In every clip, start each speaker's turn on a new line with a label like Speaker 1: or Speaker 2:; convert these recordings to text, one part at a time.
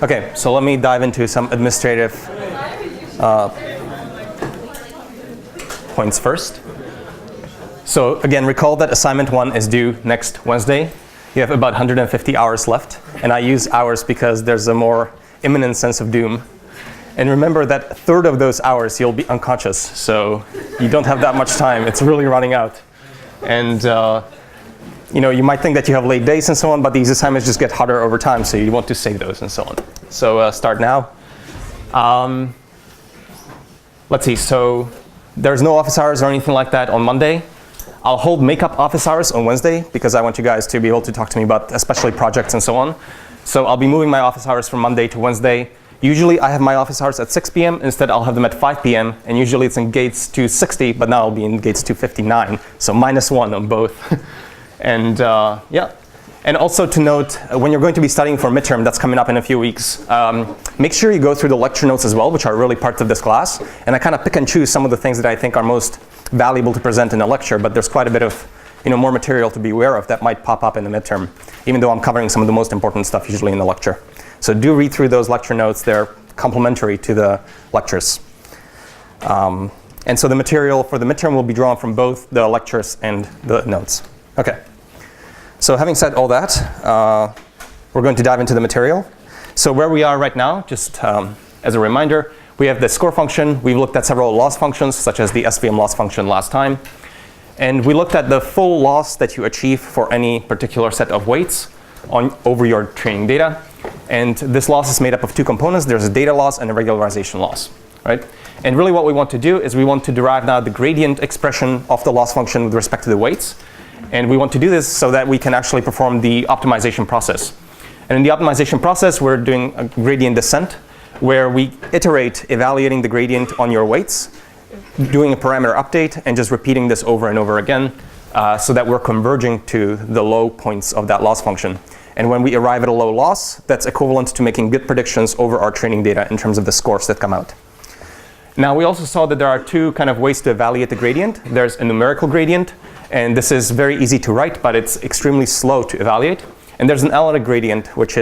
Speaker 1: Okay, so let me dive into some administrative points first. So again, recall that assignment 1 is due next Wednesday. You have about 150 hours left, and I use hours because there's a more imminent sense of doom. And remember that a third of those hours you'll be unconscious, so you don't have that much time. It's really running out. And you might think that you have late days and so on, but these assignments just get harder over time, so you want to save those and so on. So start now. Let's see, so there's no office hours or anything like that on Monday. I'll hold makeup office hours on Wednesday because I want you guys to be able to talk to me about especially projects and so on. So I'll be moving my office hours from Monday to Wednesday. Usually I have my office hours at 6 p.m. Instead, I'll have them at 5 p.m. And usually it's in gates 260, but now I'll be in gates 259. So -1 on both. And yeah. And also to note, when you're going to be studying for midterm, that's coming up in a few weeks, make sure you go through the lecture notes as well, which are really part of this class. And I kind of pick and choose some of the things that I think are most valuable to present in a lecture, but there's quite a bit of more material to be aware of that might pop up in the midterm, even though I'm covering some of the most important stuff usually in the lecture. So do read through those lecture notes. They're complementary to the lectures. And so the material for the midterm will be drawn from both the lectures and the notes. Okay. So having said all that, we're going to dive into the material. So where we are right now, just as a reminder, we have the score function. We've looked at several loss functions, such as the SVM loss function last time. And we looked at the full loss that you achieve for any particular set of weights over your training data. And this loss is made up of two components. There's a data loss and a regularization loss, right? And really what we want to do is we want to derive now the gradient expression of the loss function with respect to the weights. And we want to do this so that we can actually perform the optimization process. And in the optimization process, we're doing a gradient descent, where we iterate evaluating the gradient on your weights, doing a parameter update, and just repeating this over and over again so that we're converging to the low points of that loss function. And when we arrive at a low loss, that's equivalent to making good predictions over our training data in terms of the scores that come out. Now, we also saw that there are two kind of ways to evaluate the gradient. There's a numerical gradient, and this is very easy to write, but it's extremely slow to evaluate. And there's an analytic gradient, which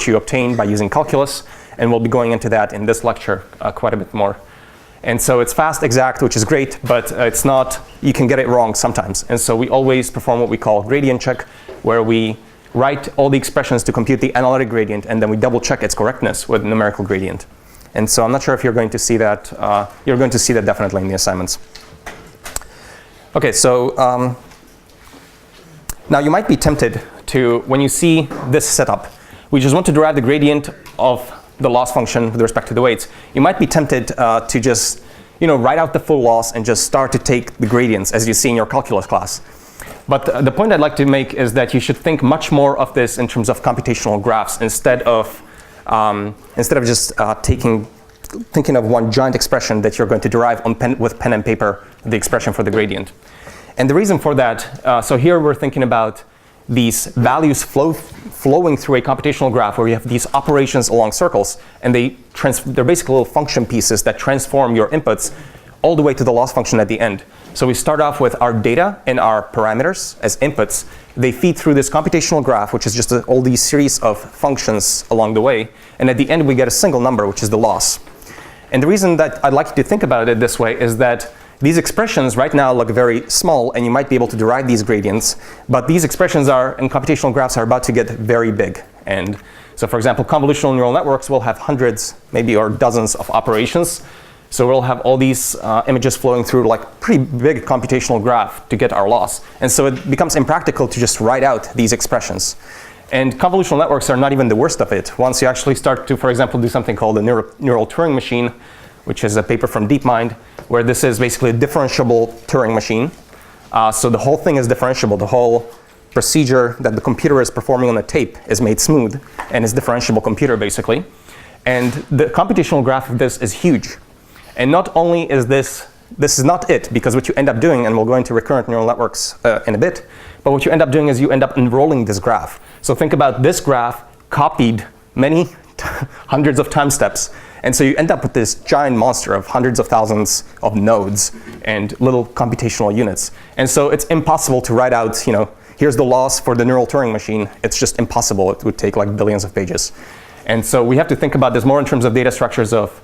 Speaker 1: you obtain by using calculus, and we'll be going into that in this lecture quite a bit more. And so it's fast, exact, which is great, but it's not, you can get it wrong sometimes. And so we always perform what we call gradient check, where we write all the expressions to compute the analytic gradient, and then we double check its correctness with numerical gradient. And so I'm not sure if you're going to see that. You're going to see that definitely in the assignments. Okay, so now you might be tempted to, when you see this setup, we just want to derive the gradient of the loss function with respect to the weights. You might be tempted to just write out the full loss and just start to take the gradients as you see in your calculus class. But the point I'd like to make is that you should think much more of this in terms of computational graphs instead of just thinking of one giant expression that you're going to derive with pen and paper, the expression for the gradient. And the reason for that, so here we're thinking about these values flowing through a computational graph where you have these operations along circles, and they're basically little function pieces that transform your inputs all the way to the loss function at the end. So we start off with our data and our parameters as inputs. They feed through this computational graph, which is just all these series of functions along the way. And at the end, we get a single number, which is the loss. And the reason that I'd like you to think about it this way is that these expressions right now look very small, and you might be able to derive these gradients. But these expressions in computational graphs are about to get very big. And so, for example, convolutional neural networks will have hundreds, maybe, or dozens of operations. So we'll have all these images flowing through like pretty big computational graph to get our loss. And so it becomes impractical to just write out these expressions. And convolutional networks are not even the worst of it. Once you actually start to, for example, do something called a neural Turing machine, which is a paper from DeepMind, where this is basically a differentiable Turing machine. So the whole thing is differentiable. The whole procedure that the computer is performing on a tape is made smooth, and is differentiable computer, basically. And the computational graph of this is huge. And not only is this is not it, because what you end up doing, and we'll go into recurrent neural networks in a bit, but what you end up doing is you end up enrolling this graph. So think about this graph copied many hundreds of time steps. And so you end up with this giant monster of hundreds of thousands of nodes and little computational units. And so it's impossible to write out, here's the loss for the neural Turing machine. It's just impossible. It would take like billions of pages. And so we have to think about this more in terms of data structures of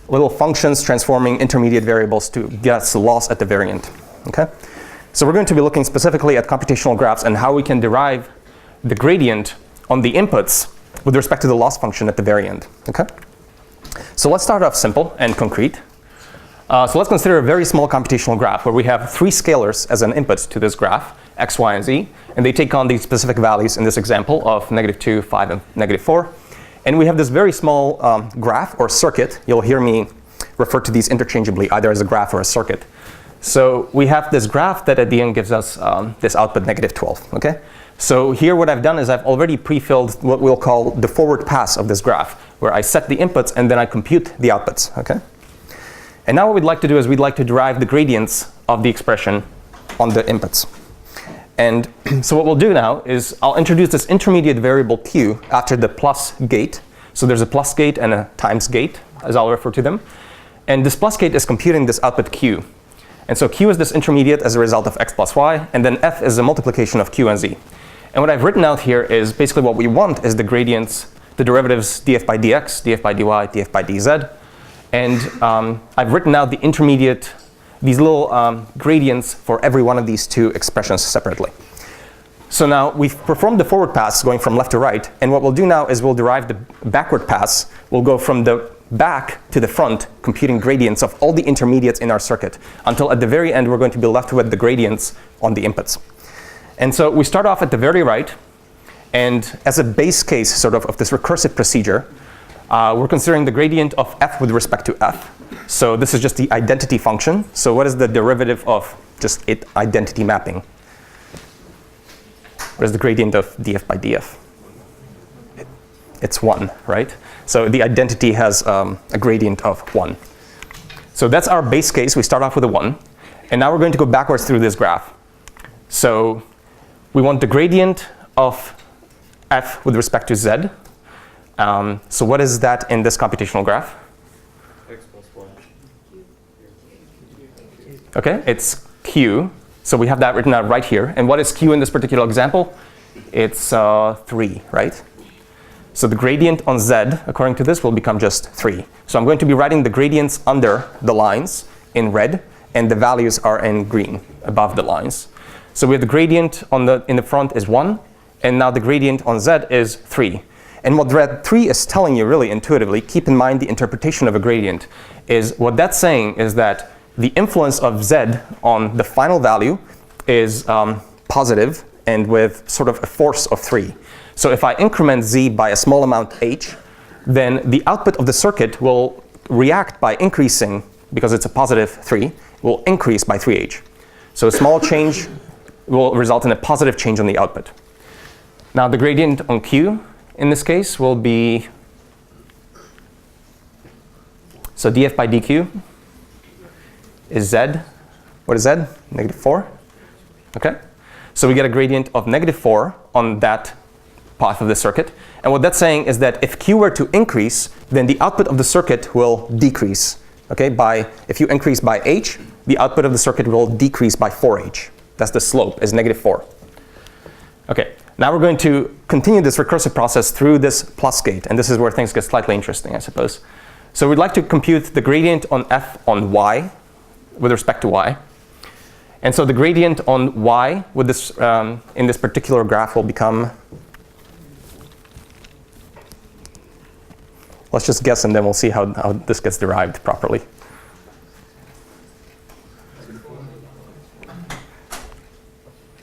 Speaker 1: little functions transforming intermediate variables to get us the loss at the variant. Okay? So we're going to be looking specifically at computational graphs and how we can derive the gradient on the inputs with respect to the loss function at the very end. Okay? So let's start off simple and concrete. So let's consider a very small computational graph where we have 3 scalars as an input to this graph, x, y, and z, and they take on these specific values in this example of -2, 5, and -4. And we have this very small graph or circuit. You'll hear me refer to these interchangeably, either as a graph or a circuit. So we have this graph that at the end gives us this output -12. Okay? So here what I've done is I've already pre-filled what we'll call the forward pass of this graph, where I set the inputs and then I compute the outputs. Okay? And now what we'd like to do is we'd like to derive the gradients of the expression on the inputs. And so what we'll do now is I'll introduce this intermediate variable q after the plus gate. So there's a plus gate and a times gate, as I'll refer to them. And this plus gate is computing this output q. And so q is this intermediate as a result of x plus y, and then f is a multiplication of q and z. And what I've written out here is basically what we want is the gradients, the derivatives df by dx, df by dy, df by dz. And I've written out the intermediate, these little gradients for every one of these 2 expressions separately. So now we've performed the forward pass going from left to right, and what we'll do now is we'll derive the backward pass. We'll go from the back to the front, computing gradients of all the intermediates in our circuit, until at the very end we're going to be left with the gradients on the inputs. And so we start off at the very right, and as a base case sort of this recursive procedure, we're considering the gradient of f with respect to f. So this is just the identity function. So what is the derivative of just identity mapping? What is the gradient of df by df? It's 1, right? So the identity has a gradient of 1. So that's our base case. We start off with a 1. And now we're going to go backwards through this graph. So we want the gradient of f with respect to z. So what is that in this computational graph?
Speaker 2: X plus y.
Speaker 1: Okay, it's q. So we have that written out right here. And what is q in this particular example? It's 3, right? So the gradient on z, according to this, will become just 3. So I'm going to be writing the gradients under the lines in red, and the values are in green above the lines. So we have the gradient in the front is 1, and now the gradient on z is 3. And what red 3 is telling you really intuitively, keep in mind the interpretation of a gradient, is what that's saying is that the influence of z on the final value is positive and with sort of a force of 3. So if I increment z by a small amount h, then the output of the circuit will react by increasing, because it's a positive 3, will increase by 3h. So a small change will result in a positive change on the output. Now the gradient on q in this case will be, so df by dq is z. What is z? -4. Okay. So we get a gradient of -4 on that path of the circuit. And what that's saying is that if q were to increase, then the output of the circuit will decrease. Okay, if you increase by h, the output of the circuit will decrease by 4h. That's the slope, is -4. Okay, now we're going to continue this recursive process through this plus gate, and this is where things get slightly interesting, I suppose. So we'd like to compute the gradient on f on y with respect to y. And so the gradient on y with this, in this particular graph will become, let's just guess and then we'll see how this gets derived properly.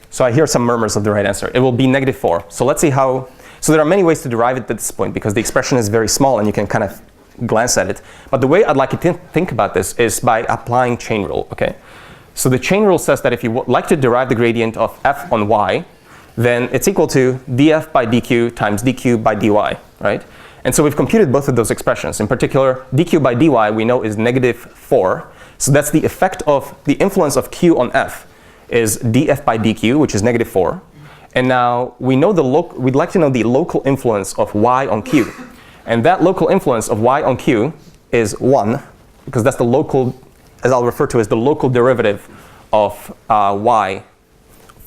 Speaker 1: So I hear some murmurs of the right answer. It will be -4. So let's see how, so there are many ways to derive it at this point because the expression is very small and you can kind of glance at it. But the way I'd like you to think about this is by applying chain rule, okay? So the chain rule says that if you like to derive the gradient of f on y, then it's equal to df by dq times dq by dy, right? And so we've computed both of those expressions. In particular, dq by dy we know is -4. So that's the effect of the influence of q on f is df by dq, which is -4. And now we know we'd like to know the local influence of y on q. And that local influence of y on q is 1, because that's the local, as I'll refer to as the local derivative of y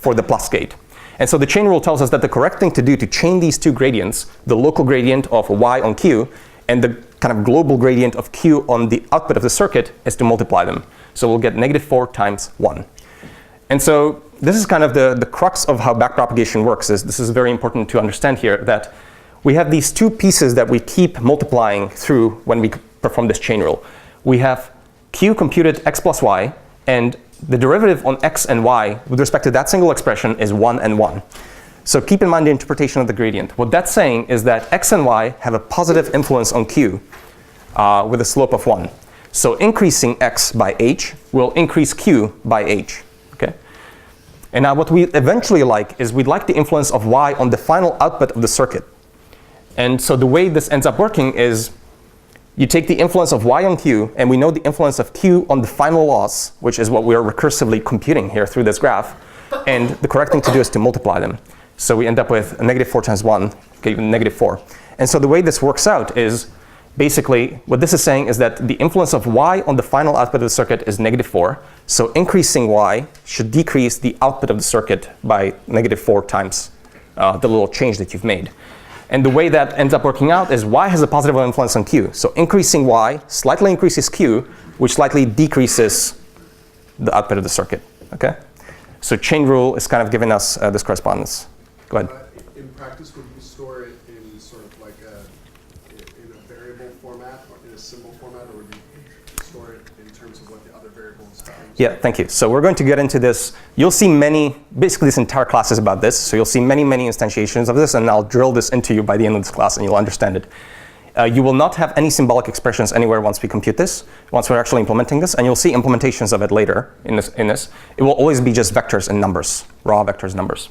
Speaker 1: for the plus gate. And so the chain rule tells us that the correct thing to do to chain these two gradients, the local gradient of y on q and the kind of global gradient of q on the output of the circuit, is to multiply them. So we'll get -4 times 1. And so this is kind of the crux of how backpropagation works. This is very important to understand here, that we have these two pieces that we keep multiplying through when we perform this chain rule. We have q computed x plus y, and the derivative on x and y with respect to that single expression is 1 and 1. So keep in mind the interpretation of the gradient. What that's saying is that x and y have a positive influence on q with a slope of 1. So increasing x by h will increase q by h. Okay? And now what we eventually like is we'd like the influence of y on the final output of the circuit. And so the way this ends up working is you take the influence of y on q, and we know the influence of q on the final loss, which is what we're recursively computing here through this graph. And the correct thing to do is to multiply them. So we end up with a -4 times 1, okay, -4. And so the way this works out is basically what this is saying is that the influence of y on the final output of the circuit is -4. So increasing y should decrease the output of the circuit by -4 times the little change that you've made. And the way that ends up working out is y has a positive influence on q. So increasing y slightly increases q, which slightly decreases the output of the circuit. Okay? So chain rule is kind of giving us this correspondence. Go ahead.
Speaker 3: In practice, would you store it in sort of like in a variable format or in a symbol format, or would you store it in terms of what the other variables are?
Speaker 1: Yeah, thank you. So we're going to get into this. You'll see basically this entire class is about this. So you'll see many instantiations of this, and I'll drill this into you by the end of this class, and you'll understand it. You will not have any symbolic expressions anywhere once we compute this, once we're actually implementing this, and you'll see implementations of it later in this. It will always be just vectors and numbers, raw vectors numbers.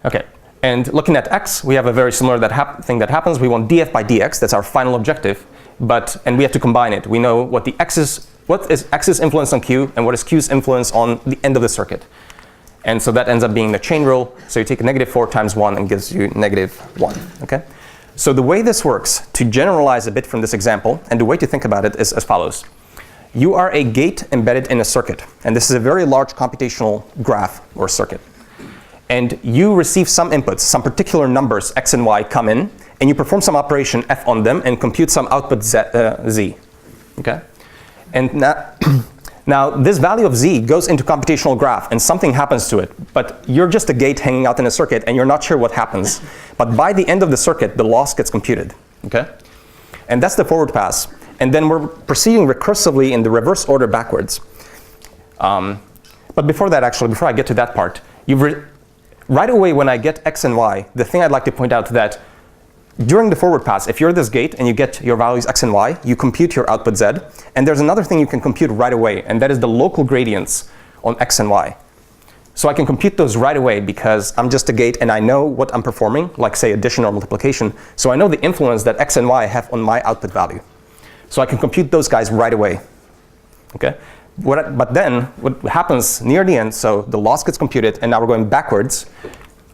Speaker 1: Okay, and looking at x, we have a very similar thing that happens. We want df by dx, that's our final objective, and we have to combine it. We know what is x's influence on q, and what is q's influence on the end of the circuit. And so that ends up being the chain rule. So you take -4 times 1 and gives you -1, okay? So the way this works, to generalize a bit from this example, and the way to think about it is as follows. You are a gate embedded in a circuit, and this is a very large computational graph or circuit. And you receive some inputs, some particular numbers, x and y, come in, and you perform some operation f on them and compute some output z. Okay? And now this value of z goes into computational graph, and something happens to it. But you're just a gate hanging out in a circuit, and you're not sure what happens. But by the end of the circuit, the loss gets computed. Okay? And that's the forward pass. And then we're proceeding recursively in the reverse order backwards. But before that, actually, before I get to that part, right away when I get x and y, the thing I'd like to point out that during the forward pass, if you're this gate and you get your values x and y, you compute your output z. And there's another thing you can compute right away, and that is the local gradients on x and y. So I can compute those right away because I'm just a gate and I know what I'm performing, like say addition or multiplication. So I know the influence that x and y have on my output value. So I can compute those guys right away. Okay? But then what happens near the end, so the loss gets computed, and now we're going backwards.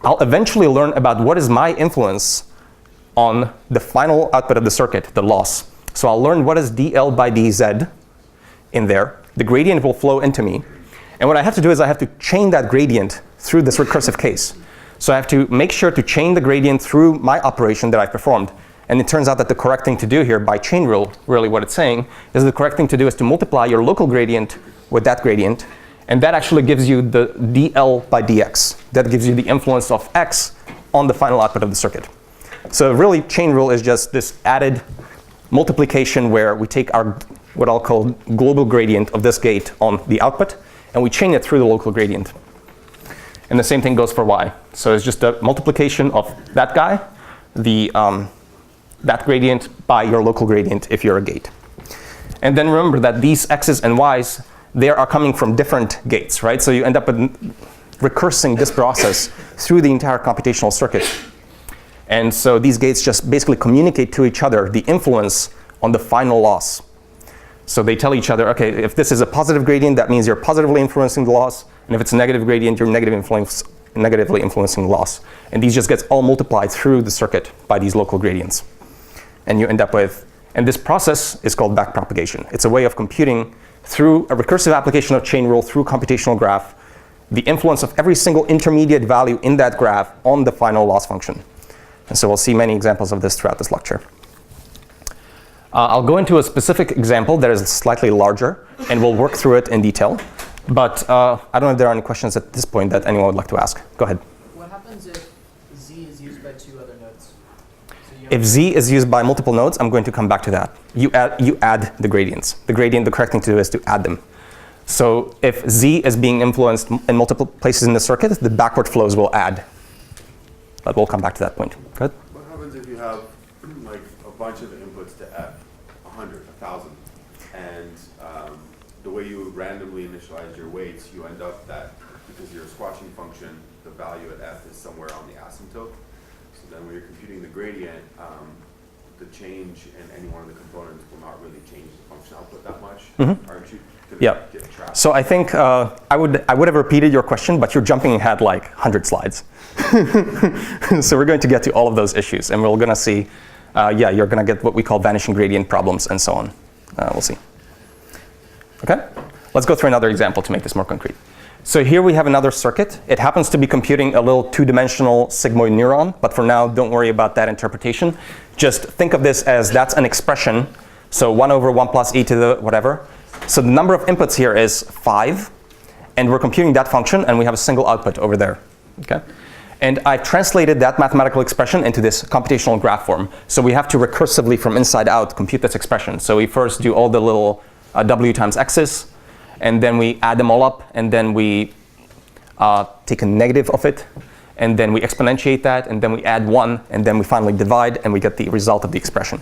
Speaker 1: I'll eventually learn about what is my influence on the final output of the circuit, the loss. So I'll learn what is dl by dz in there. The gradient will flow into me. And what I have to do is I have to chain that gradient through this recursive case. So I have to make sure to chain the gradient through my operation that I performed. And it turns out that the correct thing to do here by chain rule, really what it's saying, is the correct thing to do is to multiply your local gradient with that gradient. And that actually gives you the dl by dx. That gives you the influence of x on the final output of the circuit. So really, chain rule is just this added multiplication where we take our, what I'll call global gradient of this gate on the output, and we chain it through the local gradient. And the same thing goes for y. So it's just a multiplication of that guy, that gradient by your local gradient if you're a gate. And then remember that these x's and y's, they are coming from different gates, right? So you end up with recursing this process through the entire computational circuit. And so these gates just basically communicate to each other the influence on the final loss. So they tell each other, okay, if this is a positive gradient, that means you're positively influencing the loss. And if it's a negative gradient, you're negatively influencing the loss. And these just gets all multiplied through the circuit by these local gradients. And you end up with, and this process is called backpropagation. It's a way of computing through a recursive application of chain rule through computational graph the influence of every single intermediate value in that graph on the final loss function. And so we'll see many examples of this throughout this lecture. I'll go into a specific example that is slightly larger, and we'll work through it in detail. But I don't know if there are any questions at this point that anyone would like to ask. Go ahead.
Speaker 4: What happens if Z is used by 2 other nodes? So
Speaker 1: If Z is used by multiple nodes, I'm going to come back to that. You add the gradients. The correct thing to do is to add them. So if Z is being influenced in multiple places in the circuit, the backward flows will add. But we'll come back to that point. Good?
Speaker 2: What happens if you have like a bunch of inputs to F, 100, 1,000, and the way you randomly initialize your weights, you end up that because your squashing function, the value at F is somewhere on the asymptote. So then when you're computing the gradient, the change in any one of the components will not really change the function output that much. Aren't you gonna get trapped?
Speaker 1: So I think I would have repeated your question, but you're jumping ahead like 100 slides. So we're going to get to all of those issues, and we're going to see, you're going to get what we call vanishing gradient problems and so on. We'll see. Okay? Let's go through another example to make this more concrete. So here we have another circuit. It happens to be computing a little two-dimensional sigmoid neuron, but for now, don't worry about that interpretation. Just think of this as that's an expression. So 1 over 1 plus e to the whatever. So the number of inputs here is 5, and we're computing that function, and we have a single output over there. Okay? And I've translated that mathematical expression into this computational graph form. So we have to recursively, from inside out, compute this expression. So we first do all the little w times x's, and then we add them all up, and then we take a negative of it, and then we exponentiate that, and then we add 1, and then we finally divide, and we get the result of the expression.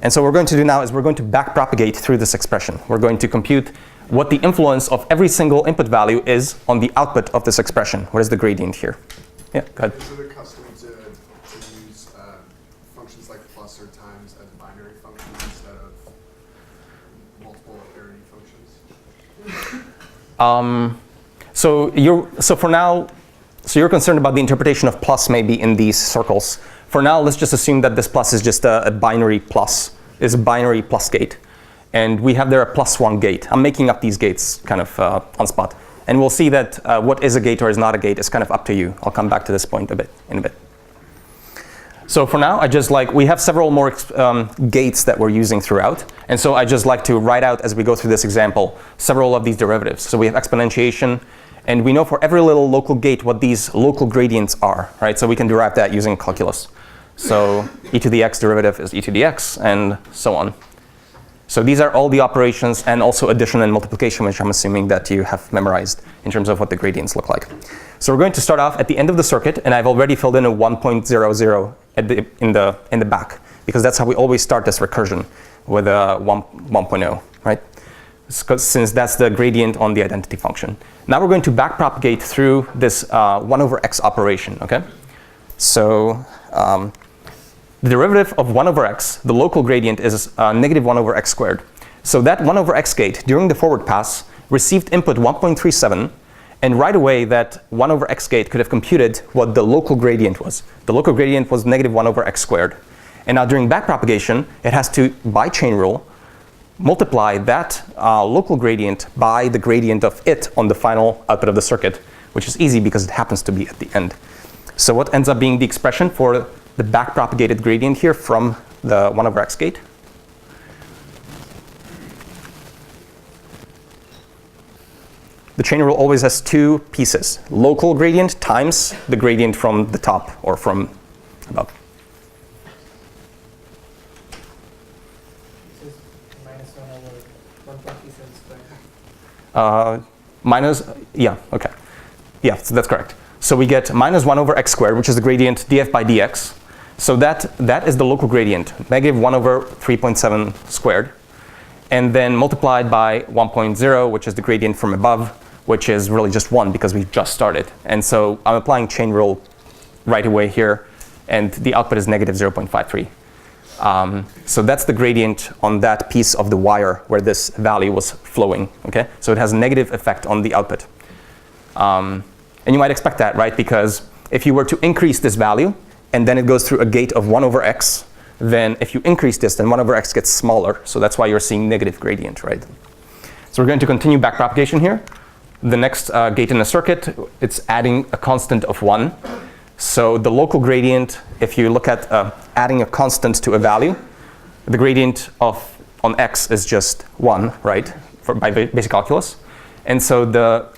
Speaker 1: And so what we're going to do now is we're going to backpropagate through this expression. We're going to compute what the influence of every single input value is on the output of this expression. What is the gradient here? Yeah, go ahead.
Speaker 3: Is it accustomed to use functions like plus or times as binary functions instead of multiple parity functions?
Speaker 1: So for now, so you're concerned about the interpretation of plus maybe in these circles. For now, let's just assume that this plus is just a binary plus, is a binary plus gate. And we have there a +1 gate. I'm making up these gates kind of on spot. And we'll see that what is a gate or is not a gate is kind of up to you. I'll come back to this point in a bit. So for now, we have several more gates that we're using throughout. And so I just like to write out, as we go through this example, several of these derivatives. So we have exponentiation, and we know for every little local gate what these local gradients are, right? So we can derive that using calculus. So e to the x derivative is e to the x, and so on. So these are all the operations, and also addition and multiplication, which I'm assuming that you have memorized in terms of what the gradients look like. So we're going to start off at the end of the circuit, and I've already filled in a 1.00 in the back, because that's how we always start this recursion, with a 1.0, right? Since that's the gradient on the identity function. Now we're going to backpropagate through this 1 over x operation, okay? So the derivative of 1 over x, the local gradient, is negative 1 over x squared. So that 1 over x gate, during the forward pass, received input 1.37, and right away that 1 over x gate could have computed what the local gradient was. The local gradient was negative 1 over x squared. And now during backpropagation, it has to, by chain rule, multiply that local gradient by the gradient of it on the final output of the circuit, which is easy because it happens to be at the end. So what ends up being the expression for the backpropagated gradient here from the 1 over x gate? The chain rule always has two pieces: local gradient times the gradient from the top or from above.
Speaker 4: This is minus 1 over 1.37 squared.
Speaker 1: Yeah, okay. Yeah, so that's correct. So we get minus 1 over x squared, which is the gradient df by dx. So that is the local gradient, negative 1 over 3.7 squared. And then multiplied by 1.0, which is the gradient from above, which is really just 1 because we just started. And so I'm applying chain rule right away here, and the output is negative 0.53. So that's the gradient on that piece of the wire where this value was flowing, okay? So it has a negative effect on the output. And you might expect that, right? Because if you were to increase this value, and then it goes through a gate of 1 over x, then if you increase this, then 1 over x gets smaller. So that's why you're seeing negative gradient, right? So we're going to continue backpropagation here. the next gate in the circuit, it's adding a constant of 1. So the local gradient, if you look at adding a constant to a value, the gradient on x is just 1, right, by basic calculus. And so the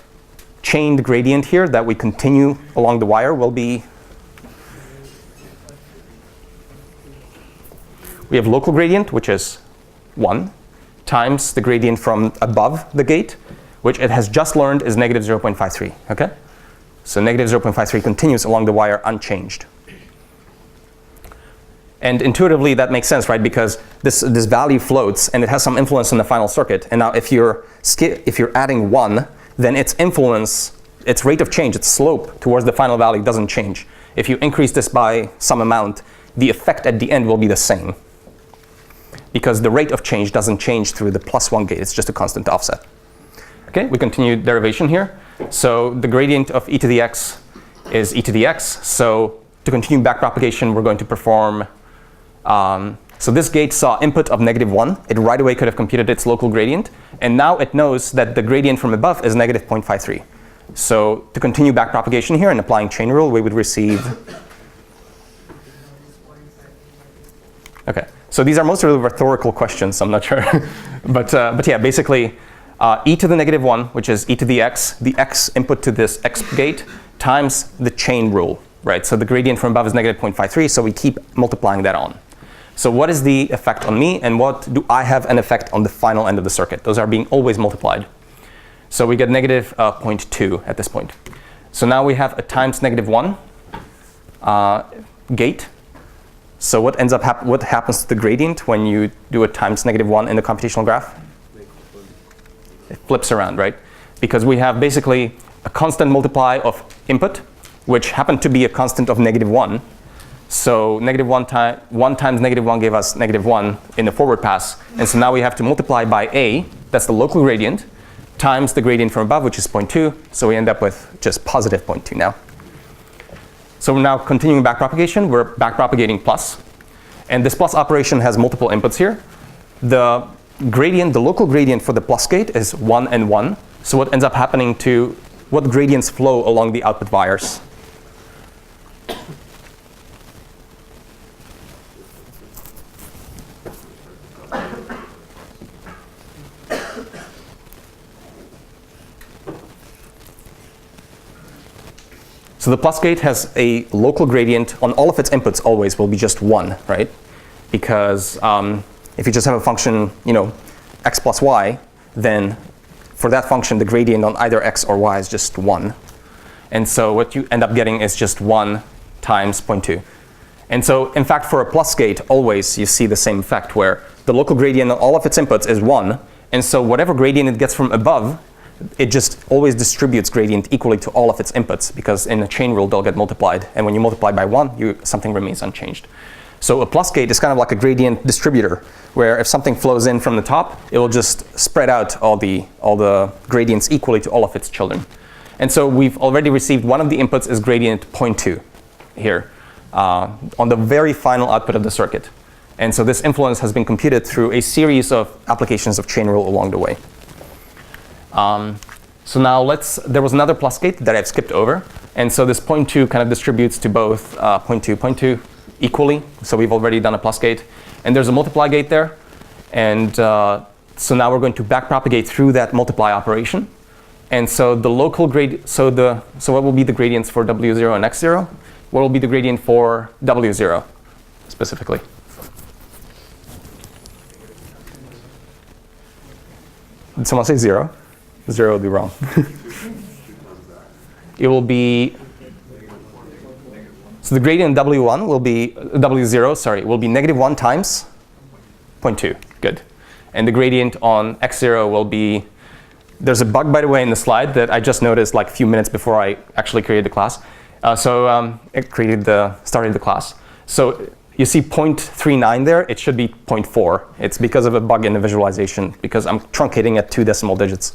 Speaker 1: chained gradient here that we continue along the wire will be, we have local gradient, which is 1, times the gradient from above the gate, which it has just learned is negative 0.53, okay? So negative 0.53 continues along the wire unchanged. And intuitively that makes sense, right? Because this value floats and it has some influence on the final circuit. And now if you're adding 1, then its influence, its rate of change, its slope towards the final value doesn't change. If you increase this by some amount, the effect at the end will be the same. Because the rate of change doesn't change through the +1 gate, it's just a constant offset. Okay, we continue derivation here. So the gradient of e to the x is e to the x. So to continue backpropagation, we're going to perform, so this gate saw input of -1. It right away could have computed its local gradient. And now it knows that the gradient from above is negative 0.53. So to continue backpropagation here and applying chain rule, we would receive, okay. So these are mostly rhetorical questions, I'm not sure. but yeah, basically, e to the -1, which is e to the x input to this x gate, times the chain rule, right? So the gradient from above is negative 0.53, so we keep multiplying that on. So what is the effect on me, and what do I have an effect on the final end of the circuit? Those are being always multiplied. So we get negative 0.2 at this point. So now we have a times -1 gate. So what ends up what happens to the gradient when you do a times -1 in the computational graph? It flips around, right? Because we have basically a constant multiply of input, which happened to be a constant of -1. So one times -1 gave us -1 in the forward pass. And so now we have to multiply by a, that's the local gradient, times the gradient from above, which is 0.2. So we end up with just positive 0.2 now. So we're now continuing backpropagation. We're backpropagating plus. And this plus operation has multiple inputs here. The gradient, the local gradient for the plus gate is 1 and 1. So what ends up happening to, what gradients flow along the output wires? So the plus gate has a local gradient on all of its inputs always will be just 1, right? Because if you just have a function, x plus y, then for that function, the gradient on either x or y is just 1. And so what you end up getting is just 1 times 0.2. And so, in fact, for a plus gate, always you see the same effect where the local gradient on all of its inputs is 1. And so whatever gradient it gets from above, it just always distributes gradient equally to all of its inputs, because in a chain rule, they'll get multiplied. And when you multiply by 1, something remains unchanged. So a plus gate is kind of like a gradient distributor, where if something flows in from the top, it will just spread out all the gradients equally to all of its children. And so we've already received one of the inputs is gradient 0.2 here on the very final output of the circuit. And so this influence has been computed through a series of applications of chain rule along the way. So now there was another plus gate that I've skipped over. And so this 0.2 kind of distributes to both 0.2 equally. So we've already done a plus gate. And there's a multiply gate there. And so now we're going to backpropagate through that multiply operation. And so the local so what will be the gradients for W0 and X0? What will be the gradient for W0 specifically? Did someone say 0? 0 would be wrong. It will be, so the gradient W1 will be, W0, sorry, will be -1 times 0.2, good. And the gradient on X0 will be, there's a bug, by the way, in the slide that I just noticed like a few minutes before I actually created the class. It started the class. So you see 0.39 there, it should be 0.4. It's because of a bug in the visualization, because I'm truncating at 2 decimal digits.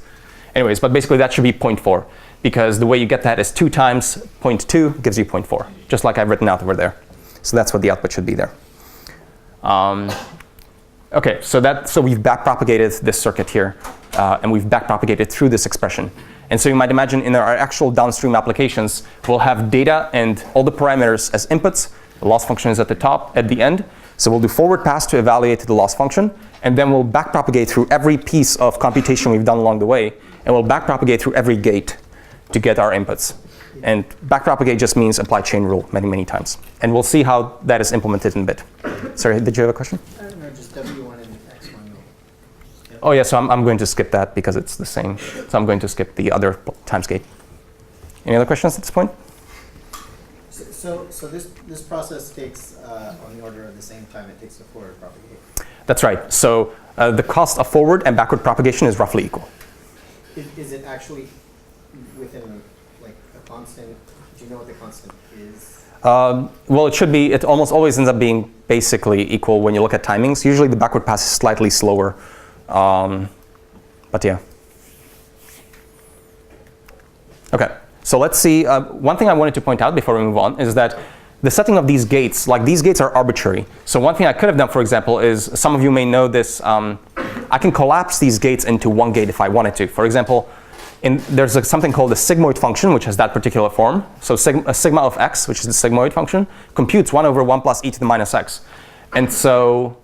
Speaker 1: Anyways, but basically that should be 0.4, because the way you get that is 2 times 0.2 gives you 0.4, just like I've written out over there. So that's what the output should be there. Okay, so we've backpropagated this circuit here, and we've backpropagated through this expression. And so you might imagine in our actual downstream applications, we'll have data and all the parameters as inputs. The loss function is at the top, at the end. So we'll do forward pass to evaluate the loss function, and then we'll backpropagate through every piece of computation we've done along the way, and we'll backpropagate through every gate to get our inputs. And backpropagate just means apply chain rule many, many times. And we'll see how that is implemented in a bit. Sorry, did you have a question?
Speaker 4: I don't know, just W1 and X1.
Speaker 1: Oh yeah, so I'm going to skip that because it's the same. So I'm going to skip the other times gate. Any other questions at this point?
Speaker 5: So this process takes on the order of the same time it takes to forward propagate.
Speaker 1: That's right. So the cost of forward and backward propagation is roughly equal.
Speaker 5: Is it actually within like a constant? Do you know what the constant is?
Speaker 1: Well, it should be. It almost always ends up being basically equal when you look at timings. Usually the backward pass is slightly slower. But yeah. Okay. So let's see. One thing I wanted to point out before we move on is that the setting of these gates, like these gates are arbitrary. So one thing I could have done, for example, is some of you may know this. I can collapse these gates into one gate if I wanted to. For example, there's something called a sigmoid function, which has that particular form. So sigma of x, which is the sigmoid function, computes 1 over 1 plus e to the minus x. And so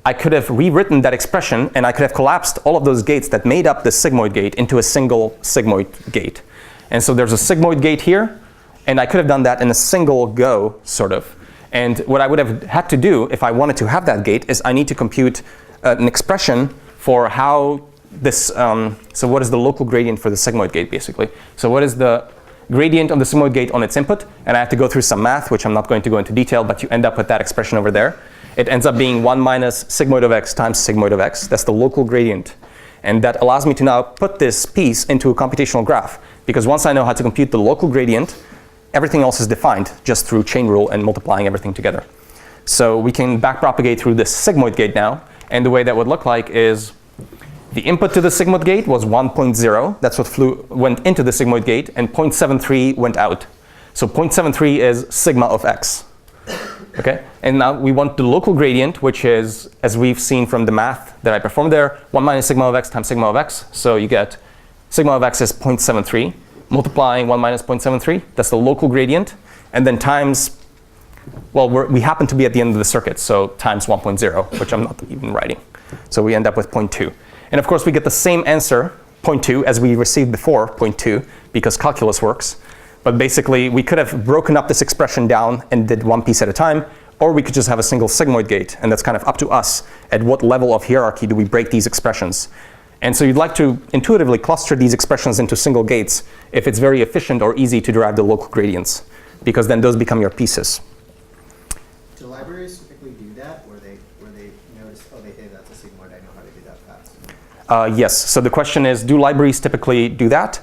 Speaker 1: I could have rewritten that expression, and I could have collapsed all of those gates that made up the sigmoid gate into a single sigmoid gate. And so there's a sigmoid gate here, and I could have done that in a single go, sort of. And what I would have had to do if I wanted to have that gate is I need to compute an expression for how this, so what is the local gradient for the sigmoid gate, basically. So what is the gradient of the sigmoid gate on its input? And I have to go through some math, which I'm not going to go into detail, but you end up with that expression over there. It ends up being 1 minus sigmoid of x times sigmoid of x. That's the local gradient. And that allows me to now put this piece into a computational graph. Because once I know how to compute the local gradient, everything else is defined just through chain rule and multiplying everything together. So we can backpropagate through this sigmoid gate now. And the way that would look like is the input to the sigmoid gate was 1.0. That's what went into the sigmoid gate. And 0.73 went out. So 0.73 is sigma of x. Okay? And now we want the local gradient, which is, as we've seen from the math that I performed there, 1 minus sigma of x times sigma of x. So you get sigma of x is 0.73. Multiplying 1 minus 0.73, that's the local gradient. And then times, well, we happen to be at the end of the circuit, so times 1.0, which I'm not even writing. So we end up with 0.2. And of course, we get the same answer, 0.2, as we received before, 0.2, because calculus works. But basically, we could have broken up this expression down and did one piece at a time, or we could just have a single sigmoid gate. And that's kind of up to us at what level of hierarchy do we break these expressions. And so you'd like to intuitively cluster these expressions into single gates if it's very efficient or easy to derive the local gradients, because then those become your pieces.
Speaker 5: Do libraries typically do that, where they notice, oh, hey, that's a sigmoid, I know how to do that fast?
Speaker 1: Yes. So the question is, do libraries typically do that?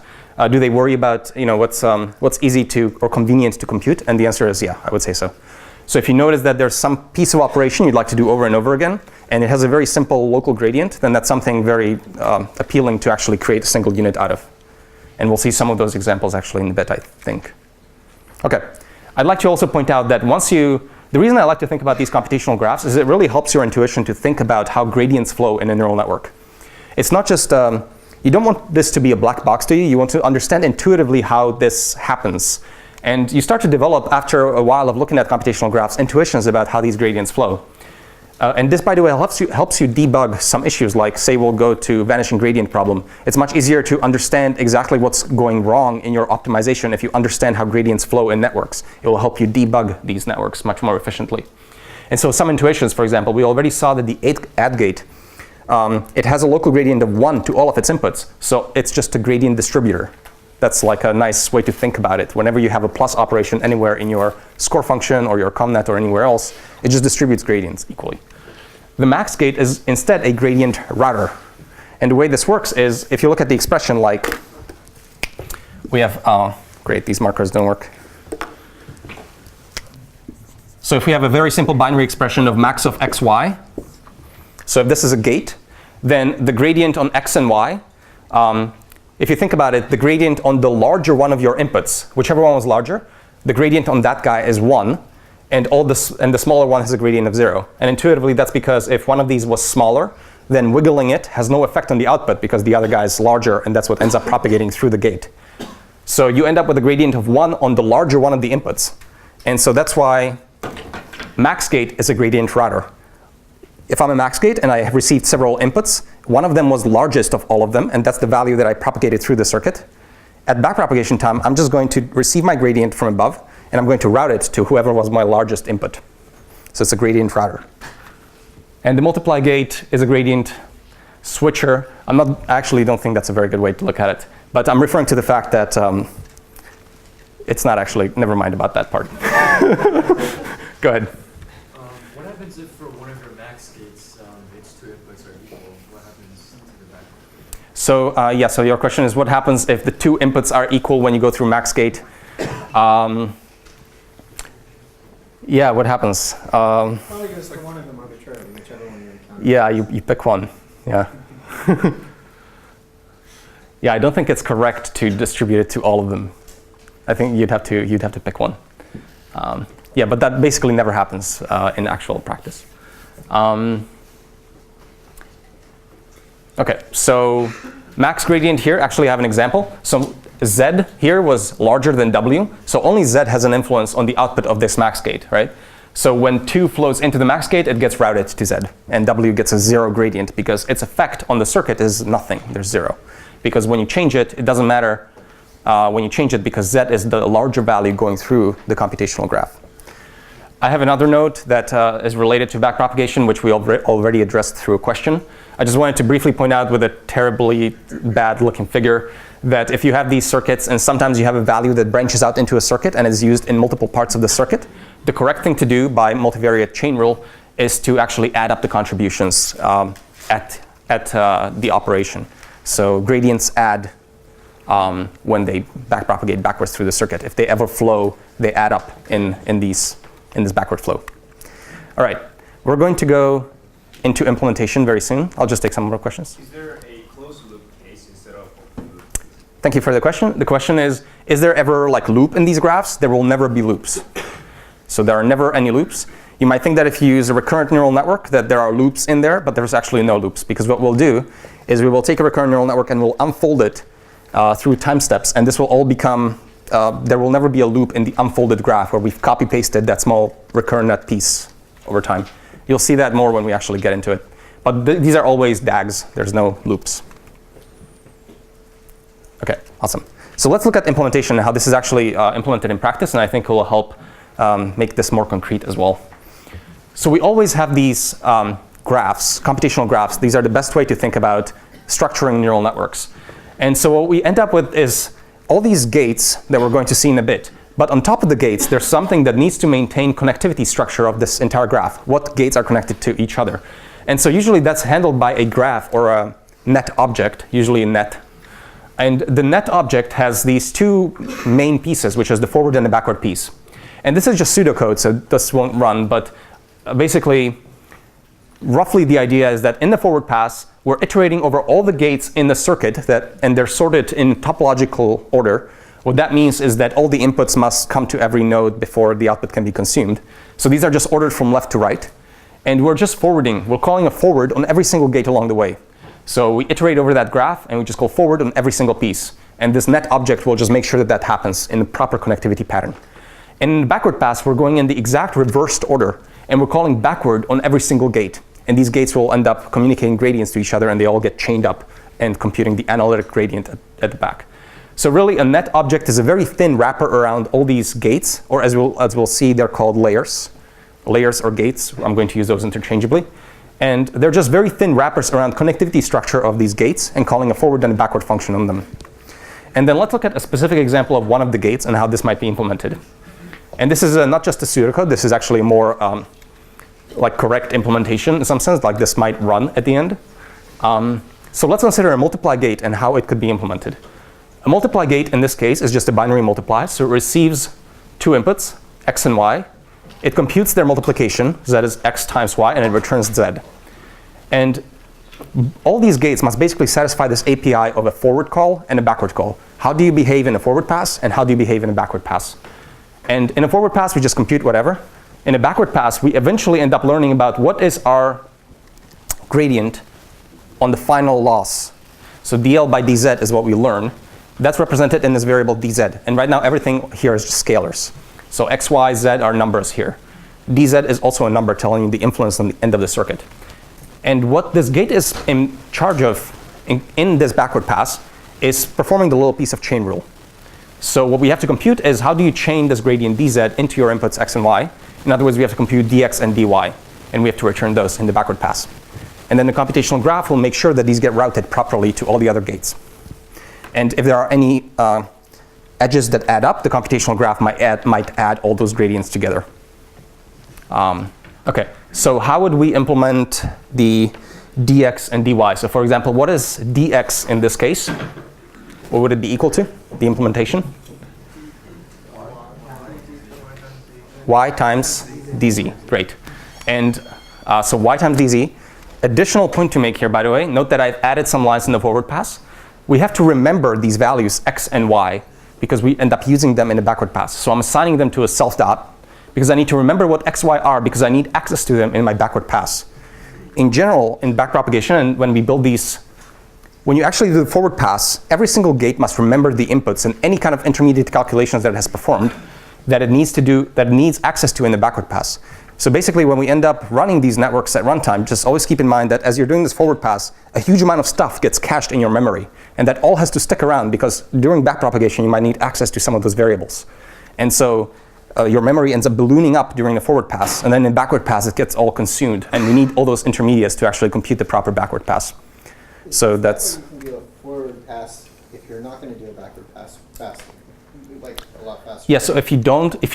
Speaker 1: Do they worry about what's easy to or convenient to compute? And the answer is yeah, I would say so. So if you notice that there's some piece of operation you'd like to do over and over again, and it has a very simple local gradient, then that's something very appealing to actually create a single unit out of. And we'll see some of those examples actually in a bit, I think. Okay. I'd like to also point out that the reason I like to think about these computational graphs is it really helps your intuition to think about how gradients flow in a neural network. It's not just, you don't want this to be a black box to you. You want to understand intuitively how this happens. And you start to develop, after a while of looking at computational graphs, intuitions about how these gradients flow. And this, by the way, helps you debug some issues, like say we'll go to vanishing gradient problem. It's much easier to understand exactly what's going wrong in your optimization if you understand how gradients flow in networks. It will help you debug these networks much more efficiently. And so some intuitions, for example, we already saw that the add gate, it has a local gradient of 1 to all of its inputs. So it's just a gradient distributor. That's like a nice way to think about it. Whenever you have a plus operation anywhere in your score function or your comnet or anywhere else, it just distributes gradients equally. The max gate is instead a gradient router. And the way this works is, if you look at the expression, like we have, great, these markers don't work. So if we have a very simple binary expression of max of xy, so if this is a gate, then the gradient on x and y, if you think about it, the gradient on the larger one of your inputs, whichever one was larger, the gradient on that guy is 1, and the smaller one has a gradient of 0. And intuitively, that's because if one of these was smaller, then wiggling it has no effect on the output because the other guy is larger, and that's what ends up propagating through the gate. So you end up with a gradient of 1 on the larger one of the inputs. And so that's why max gate is a gradient router. If I'm a max gate and I have received several inputs, one of them was largest of all of them, and that's the value that I propagated through the circuit. At backpropagation time, I'm just going to receive my gradient from above, and I'm going to route it to whoever was my largest input. So it's a gradient router. And the multiply gate is a gradient switcher. I actually don't think that's a very good way to look at it. But I'm referring to the fact that it's not actually, never mind about that part. Go ahead.
Speaker 6: What happens if for one of your max gates, its 2 inputs are equal? What happens to the backpropagation?
Speaker 1: So yeah, so your question is what happens if the 2 inputs are equal when you go through max gate? Yeah, what happens?
Speaker 5: Probably goes to one of them arbitrarily, whichever one you encounter.
Speaker 1: Yeah, you pick one. Yeah. Yeah, I don't think it's correct to distribute it to all of them. I think you'd have to pick one. Yeah, but that basically never happens in actual practice. Okay, so max gradient here. Actually, I have an example. So Z here was larger than W, so only Z has an influence on the output of this max gate, right? So when 2 flows into the max gate, it gets routed to Z, and W gets a 0 gradient because its effect on the circuit is nothing. There's 0. Because when you change it, it doesn't matter when you change it because Z is the larger value going through the computational graph. I have another note that is related to backpropagation, which we already addressed through a question. I just wanted to briefly point out with a terribly bad looking figure that if you have these circuits and sometimes you have a value that branches out into a circuit and is used in multiple parts of the circuit, the correct thing to do by multivariate chain rule is to actually add up the contributions at the operation. So gradients add when they backpropagate backwards through the circuit. If they ever flow, they add up in this backward flow. All right, we're going to go into implementation very soon. I'll just take some more questions.
Speaker 7: Is there a closed loop case instead of open loop?
Speaker 1: Thank you for the question. The question is there ever like loop in these graphs? There will never be loops. So there are never any loops. You might think that if you use a recurrent neural network that there are loops in there, but there's actually no loops because what we'll do is we will take a recurrent neural network and we'll unfold it through time steps, and this will all become, there will never be a loop in the unfolded graph where we've copy-pasted that small recurrent net piece over time. You'll see that more when we actually get into it. But these are always DAGs. There's no loops. Okay, awesome. So let's look at implementation and how this is actually implemented in practice, and I think it will help make this more concrete as well. So we always have these graphs, computational graphs. These are the best way to think about structuring neural networks. And so what we end up with is all these gates that we're going to see in a bit. But on top of the gates, there's something that needs to maintain connectivity structure of this entire graph. What gates are connected to each other? And so usually that's handled by a graph or a net object, usually a net. And the net object has these 2 main pieces, which is the forward and the backward piece. And this is just pseudocode, so this won't run. But basically, roughly the idea is that in the forward pass, we're iterating over all the gates in the circuit and they're sorted in topological order. What that means is that all the inputs must come to every node before the output can be consumed. So these are just ordered from left to right. And we're just forwarding. We're calling a forward on every single gate along the way. So we iterate over that graph and we just call forward on every single piece. And this net object will just make sure that that happens in the proper connectivity pattern. And in the backward pass, we're going in the exact reversed order. And we're calling backward on every single gate. And these gates will end up communicating gradients to each other, and they all get chained up and computing the analytic gradient at the back. So really, a net object is a very thin wrapper around all these gates, or as we'll see, they're called layers. Layers or gates, I'm going to use those interchangeably. And they're just very thin wrappers around connectivity structure of these gates and calling a forward and a backward function on them. And then let's look at a specific example of one of the gates and how this might be implemented. And this is not just a pseudocode, this is actually a more like correct implementation in some sense, like this might run at the end. So let's consider a multiply gate and how it could be implemented. A multiply gate in this case is just a binary multiply, so it receives 2 inputs, x and y. It computes their multiplication, z is x times y, and it returns z. And all these gates must basically satisfy this API of a forward call and a backward call. How do you behave in a forward pass, and how do you behave in a backward pass? And in a forward pass, we just compute whatever. In a backward pass, we eventually end up learning about what is our gradient on the final loss. So dl by dz is what we learn. That's represented in this variable dz. And right now, everything here is just scalars. So x, y, z are numbers here. dz is also a number telling you the influence on the end of the circuit. And what this gate is in charge of in this backward pass is performing the little piece of chain rule. So what we have to compute is how do you chain this gradient dz into your inputs x and y. In other words, we have to compute dx and dy. And we have to return those in the backward pass. And then the computational graph will make sure that these get routed properly to all the other gates. And if there are any edges that add up, the computational graph might add all those gradients together. Okay, so how would we implement the dx and dy? So for example, what is dx in this case? What would it be equal to, the implementation? Y times dz, great. And so y times dz. Additional point to make here, by the way, note that I've added some lines in the forward pass. We have to remember these values, x and y, because we end up using them in the backward pass. So I'm assigning them to a self dot, because I need to remember what x, y are, because I need access to them in my backward pass. In general, in backpropagation, and when we build these, when you actually do the forward pass, every single gate must remember the inputs and any kind of intermediate calculations that it has performed that it needs to do, that it needs access to in the backward pass. So basically, when we end up running these networks at runtime, just always keep in mind that as you're doing this forward pass, a huge amount of stuff gets cached in your memory. And that all has to stick around, because during backpropagation, you might need access to some of those variables. And so your memory ends up ballooning up during the forward pass. And then in backward pass, it gets all consumed. And we need all those intermediates to actually compute the proper backward pass. So that's...
Speaker 5: You can do a forward pass if you're not going to do a backward pass fast. Like a lot faster.
Speaker 1: Yeah, so if you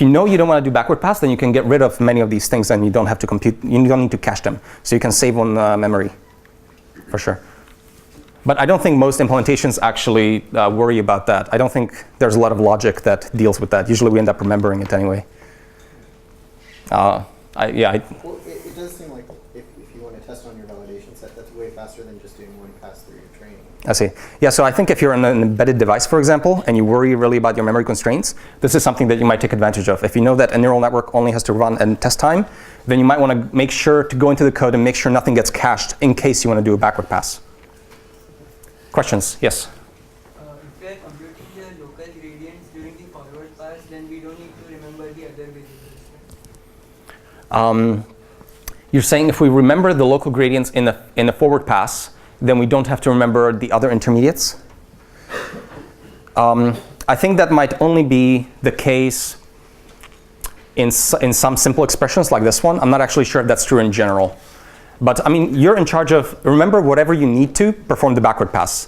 Speaker 1: know you don't want to do backward pass, then you can get rid of many of these things and you don't have to compute, you don't need to cache them. So you can save on memory, for sure. But I don't think most implementations actually worry about that. I don't think there's a lot of logic that deals with that. Usually we end up remembering it anyway.
Speaker 5: Well, it does seem like if you want to test on your validation set, that's way faster than just doing one pass through your training.
Speaker 1: I see. Yeah, so I think if you're on an embedded device, for example, and you worry really about your memory constraints, this is something that you might take advantage of. If you know that a neural network only has to run in test time, then you might want to make sure to go into the code and make sure nothing gets cached in case you want to do a backward pass. Questions? Yes?
Speaker 8: If we are computing the local gradients during the forward pass, then we don't need to remember the other variables.
Speaker 1: You're saying if we remember the local gradients in the forward pass, then we don't have to remember the other intermediates? I think that might only be the case in some simple expressions like this one. I'm not actually sure if that's true in general. But I mean, you're in charge of, remember whatever you need to perform the backward pass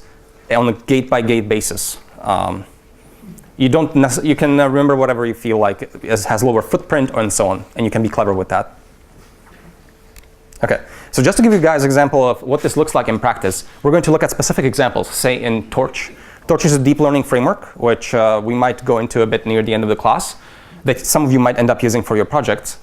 Speaker 1: on a gate-by-gate basis. You can remember whatever you feel like has lower footprint and so on, and you can be clever with that. Okay, so just to give you guys an example of what this looks like in practice, we're going to look at specific examples, say in Torch. Torch is a deep learning framework, which we might go into a bit near the end of the class, that some of you might end up using for your projects.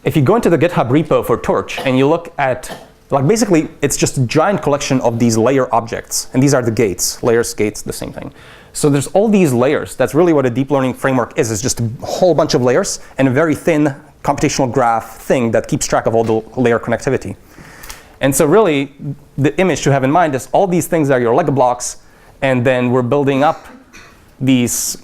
Speaker 1: If you go into the GitHub repo for Torch and you look at, like basically, it's just a giant collection of these layer objects. And these are the gates, layers, gates, the same thing. So there's all these layers. That's really what a deep learning framework is. It's just a whole bunch of layers and a very thin computational graph thing that keeps track of all the layer connectivity. And so really, the image to have in mind is all these things are your Lego blocks, and then we're building up these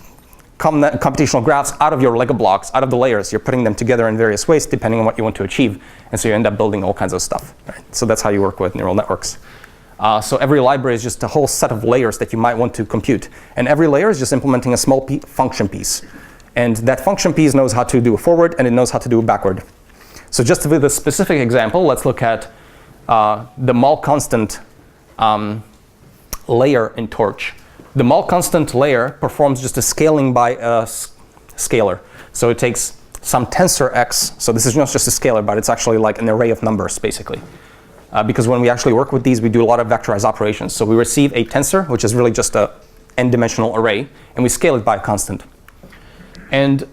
Speaker 1: computational graphs out of your Lego blocks, out of the layers. You're putting them together in various ways depending on what you want to achieve. And so you end up building all kinds of stuff. Right? So that's how you work with neural networks. So every library is just a whole set of layers that you might want to compute. And every layer is just implementing a small function piece. And that function piece knows how to do a forward, and it knows how to do a backward. So just with a specific example, let's look at the mol constant layer in Torch. The mol constant layer performs just a scaling by a scalar. So it takes some tensor x. So this is not just a scalar, but it's actually like an array of numbers, basically. Because when we actually work with these, we do a lot of vectorized operations. So we receive a tensor, which is really just a n-dimensional array, and we scale it by a constant. And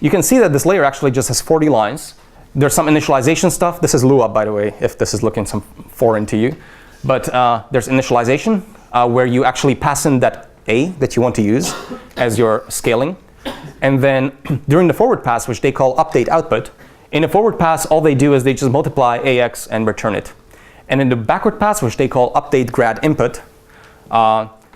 Speaker 1: you can see that this layer actually just has 40 lines. There's some initialization stuff. This is Lua, by the way, if this is looking some foreign to you. But there's initialization, where you actually pass in that A that you want to use as your scaling. And then during the forward pass, which they call update output, in a forward pass, all they do is they just multiply AX and return it. And in the backward pass, which they call update grad input,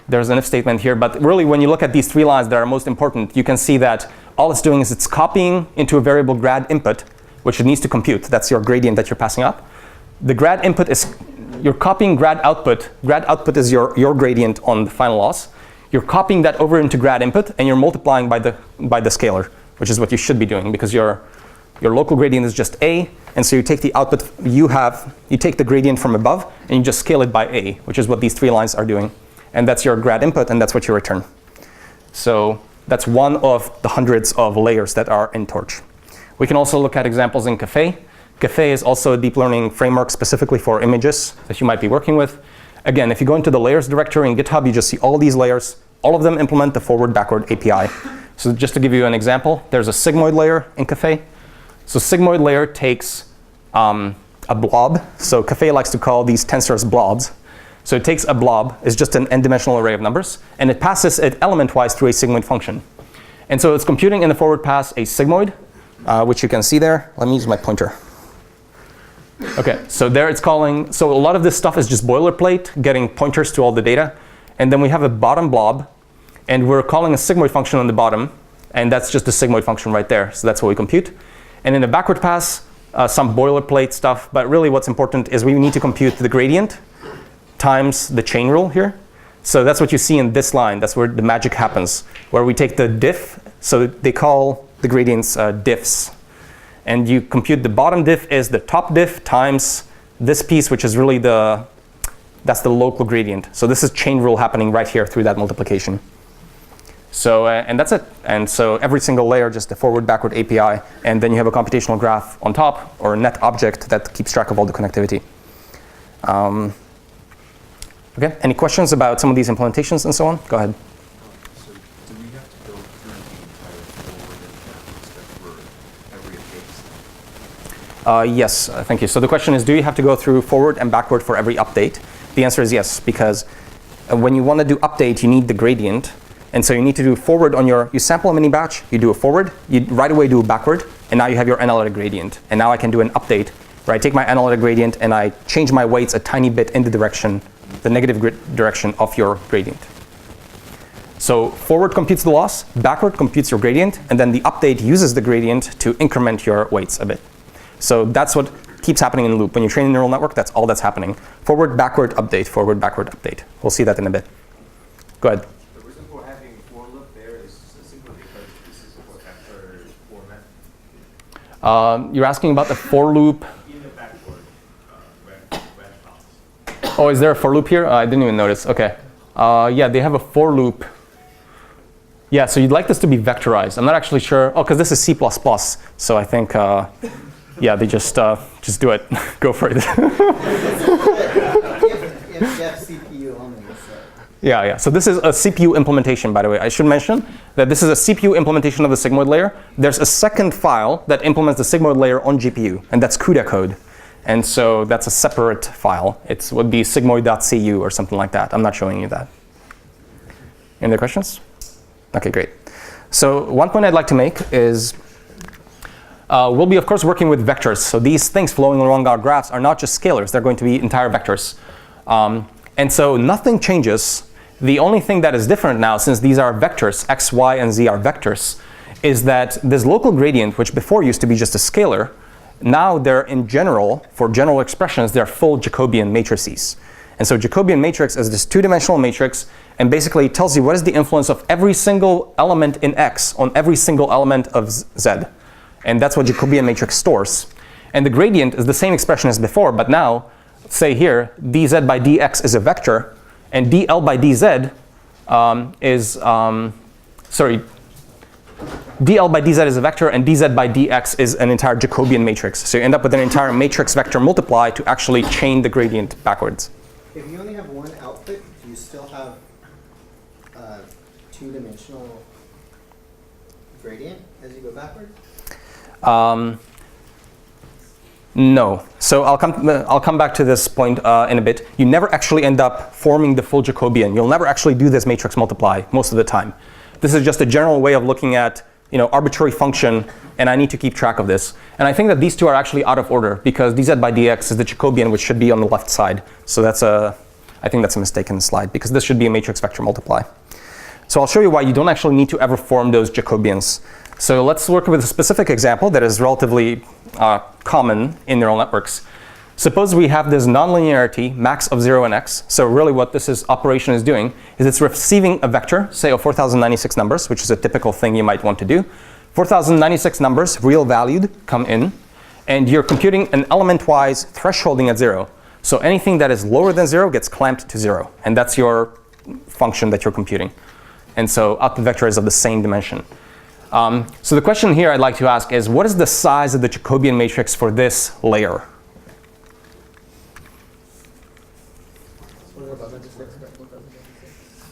Speaker 1: there's an if statement here. But really, when you look at these 3 lines that are most important, you can see that all it's doing is it's copying into a variable grad input, which it needs to compute. That's your gradient that you're passing up. The grad input is, you're copying grad output. Grad output is your gradient on the final loss. You're copying that over into grad input, and you're multiplying by the scalar, which is what you should be doing, because your local gradient is just a, and so you take the output you take the gradient from above, and you just scale it by a, which is what these 3 lines are doing. And that's your grad input, and that's what you return. So that's one of the hundreds of layers that are in Torch. We can also look at examples in Caffe. Caffe is also a deep learning framework specifically for images that you might be working with. Again, if you go into the layers directory in GitHub, you just see all these layers. All of them implement the forward-backward API. So just to give you an example, there's a sigmoid layer in Caffe. So sigmoid layer takes a blob. So Caffe likes to call these tensors blobs. So it takes a blob, it's just an n-dimensional array of numbers, and it passes it element-wise through a sigmoid function. And so it's computing in the forward pass a sigmoid, which you can see there. Let me use my pointer. OK, so there it's calling. So a lot of this stuff is just boilerplate, getting pointers to all the data. And then we have a bottom blob, and we're calling a sigmoid function on the bottom. And that's just the sigmoid function right there. So that's what we compute. And in the backward pass, some boilerplate stuff. But really what's important is we need to compute the gradient times the chain rule here. So that's what you see in this line. That's where the magic happens, where we take the diff. So they call the gradients diffs. And you compute the bottom diff is the top diff times this piece, which is really that's the local gradient. So this is chain rule happening right here through that multiplication. So, and that's it. And so every single layer, just the forward-backward API. And then you have a computational graph on top, or a net object that keeps track of all the connectivity. OK, any questions about some of these implementations and so on? Go ahead.
Speaker 9: So do we have to go through the entire forward and backward step for every update?
Speaker 1: Yes, thank you. So the question is, do you have to go through forward and backward for every update? The answer is yes, because when you want to do update, you need the gradient. And so you need to do forward on you sample a mini batch, you do a forward, you right away do a backward, and now you have your analytic gradient. And now I can do an update where I take my analytic gradient and I change my weights a tiny bit in the direction, the negative direction of your gradient. So forward computes the loss, backward computes your gradient, and then the update uses the gradient to increment your weights a bit. So that's what keeps happening in the loop. When you train a neural network, that's all that's happening. Forward, backward, update, forward, backward, update. We'll see that in a bit. Go ahead.
Speaker 7: The reason for having for loop there is simply because this is a vector format.
Speaker 1: You're asking about the for loop.
Speaker 7: In the backward pass.
Speaker 1: Oh, is there a for loop here? I didn't even notice. OK. Yeah, they have a for loop. Yeah, so you'd like this to be vectorized. I'm not actually sure. Oh, because this is C++. So I think, yeah, they just do it. Go for it.
Speaker 5: If CPU only. So.
Speaker 1: Yeah. So this is a CPU implementation, by the way. I should mention that this is a CPU implementation of the sigmoid layer. There's a second file that implements the sigmoid layer on GPU, and that's CUDA code. And so that's a separate file. It would be sigmoid.cu or something like that. I'm not showing you that. Any other questions? OK, great. So one point I'd like to make is we'll be, of course, working with vectors. So these things flowing along our graphs are not just scalars. They're going to be entire vectors. And so nothing changes. The only thing that is different now, since these are vectors, x, y, and z are vectors, is that this local gradient, which before used to be just a scalar, now they're in general, for general expressions, they're full Jacobian matrices. And so Jacobian matrix is this two-dimensional matrix, and basically tells you what is the influence of every single element in X on every single element of Z. And that's what Jacobian matrix stores. And the gradient is the same expression as before, but now, say here, dz by dx is a vector, and dl by dz dl by dz is a vector, and dz by dx is an entire Jacobian matrix. So you end up with an entire matrix vector multiply to actually chain the gradient backwards.
Speaker 5: If you only have one output, do you still have a two-dimensional gradient as you go backward?
Speaker 1: No. So I'll come back to this point in a bit. You never actually end up forming the full Jacobian. You'll never actually do this matrix multiply most of the time. This is just a general way of looking at, arbitrary function, and I need to keep track of this. And I think that these two are actually out of order because dz by dx is the Jacobian, which should be on the left side. So I think that's a mistake in the slide because this should be a matrix vector multiply. So I'll show you why you don't actually need to ever form those Jacobians. So let's work with a specific example that is relatively common in neural networks. Suppose we have this nonlinearity, max of 0 and x. So really what this operation is doing is it's receiving a vector, say of 4096 numbers, which is a typical thing you might want to do. 4096 numbers, real valued, come in. And you're computing an element-wise thresholding at 0. So anything that is lower than 0 gets clamped to 0. And that's your function that you're computing. And so output vector is of the same dimension. So the question here I'd like to ask is, what is the size of the Jacobian matrix for this layer?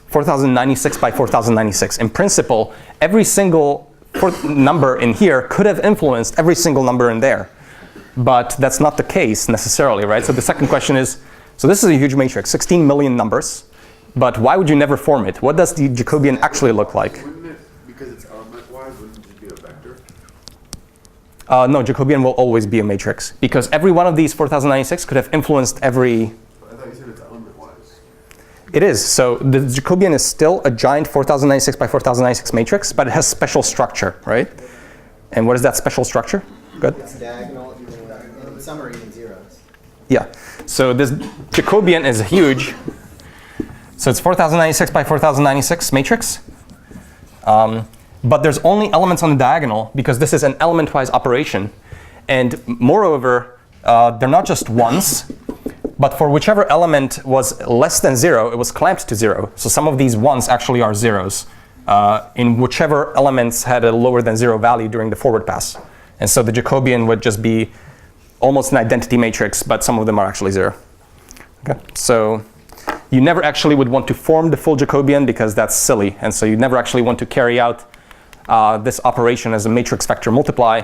Speaker 1: 4096 by 4096. In principle, every single number in here could have influenced every single number in there. But that's not the case necessarily, right? So the second question is, so this is a huge matrix, 16 million numbers. But why would you never form it? What does the Jacobian actually look like?
Speaker 2: Wouldn't it, because it's element-wise, wouldn't it just be a vector?
Speaker 1: No, Jacobian will always be a matrix. Because every one of these 4096 could have influenced every...
Speaker 2: I thought you said it's element-wise.
Speaker 1: It is. So the Jacobian is still a giant 4096 by 4096 matrix, but it has special structure, right? And what is that special structure? Good.
Speaker 5: It's diagonal, and some are even zeros.
Speaker 1: Yeah. So this Jacobian is huge. So it's 4096 by 4096 matrix. But there's only elements on the diagonal because this is an element-wise operation. And moreover, they're not just ones, but for whichever element was less than 0, it was clamped to 0. So some of these ones actually are zeros in whichever elements had a lower than 0 value during the forward pass. And so the Jacobian would just be almost an identity matrix, but some of them are actually 0. Okay, so you never actually would want to form the full Jacobian because that's silly. And so you never actually want to carry out this operation as a matrix vector multiply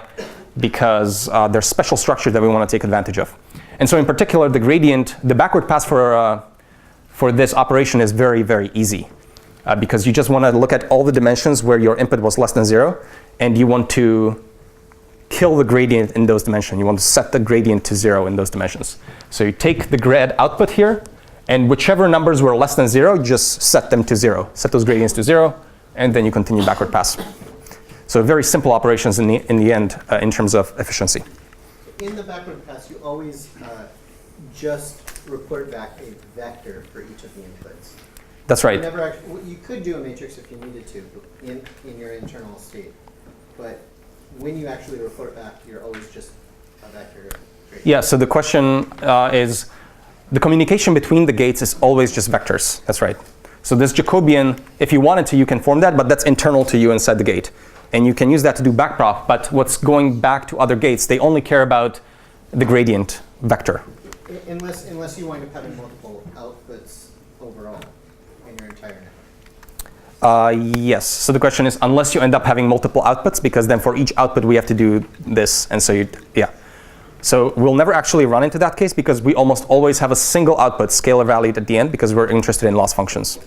Speaker 1: because there's special structure that we want to take advantage of. And so in particular, the gradient, the backward pass for this operation is very, very easy because you just want to look at all the dimensions where your input was less than 0, and you want to kill the gradient in those dimensions. You want to set the gradient to 0 in those dimensions. So you take the grad output here, and whichever numbers were less than 0, you just set them to 0. Set those gradients to 0, and then you continue backward pass. So very simple operations in the end in terms of efficiency.
Speaker 5: In the backward pass, you always just report back a vector for each of the inputs.
Speaker 1: That's right.
Speaker 5: You never actually, well, you could do a matrix if you needed to in your internal state, but when you actually report back, you're always just a vector.
Speaker 1: Yeah, so the question is, the communication between the gates is always just vectors. That's right. So this Jacobian, if you wanted to, you can form that, but that's internal to you inside the gate. And you can use that to do backprop, but what's going back to other gates, they only care about the gradient vector.
Speaker 5: Unless you wind up having multiple outputs overall in your entire network.
Speaker 1: Yes. So the question is, unless you end up having multiple outputs, because then for each output we have to do this, and so yeah. So we'll never actually run into that case because we almost always have a single output, scalar valued at the end, because we're interested in loss functions.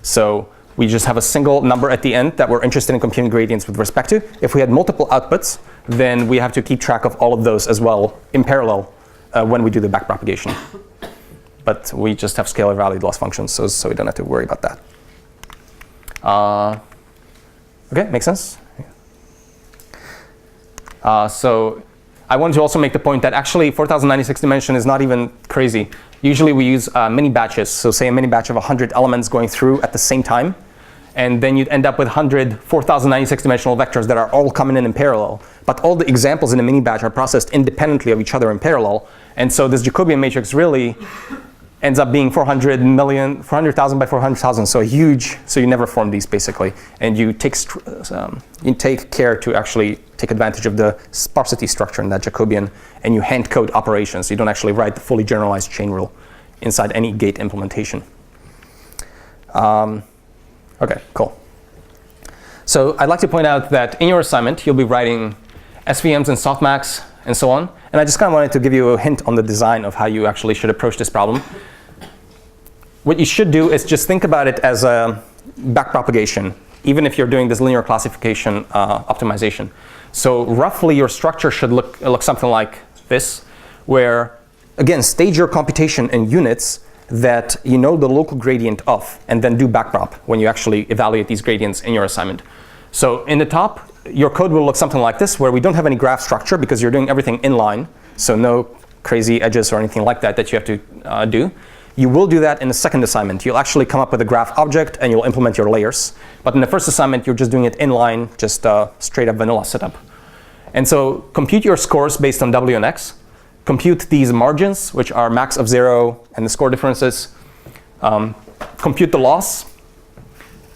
Speaker 1: So we just have a single number at the end that we're interested in computing gradients with respect to. If we had multiple outputs, then we have to keep track of all of those as well in parallel when we do the backpropagation. But we just have scalar valued loss functions, so we don't have to worry about that. Okay, makes sense? So I wanted to also make the point that actually 4096 dimension is not even crazy. Usually we use mini batches, so say a mini batch of 100 elements going through at the same time, and then you'd end up with 100 4096 dimensional vectors that are all coming in parallel. But all the examples in a mini batch are processed independently of each other in parallel, and so this Jacobian matrix really ends up being 400,000 by 400,000, so huge. So you never form these basically, and you take care to actually take advantage of the sparsity structure in that Jacobian, and you hand code operations. You don't actually write the fully generalized chain rule inside any gate implementation. Okay, cool. So I'd like to point out that in your assignment you'll be writing SVMs and softmax and so on. And I just kind of wanted to give you a hint on the design of how you actually should approach this problem. What you should do is just think about it as a backpropagation. even if you're doing this linear classification optimization. So roughly your structure should look something like this, where, again, stage your computation in units that you know the local gradient of, and then do backprop when you actually evaluate these gradients in your assignment. So in the top, your code will look something like this, where we don't have any graph structure because you're doing everything inline, so no crazy edges or anything like that that you have to do. You will do that in the second assignment. You'll actually come up with a graph object and you'll implement your layers. But in the first assignment, you're just doing it inline, just straight up vanilla setup. And so compute your scores based on W and X. Compute these margins, which are max of 0 and the score differences. Compute the loss,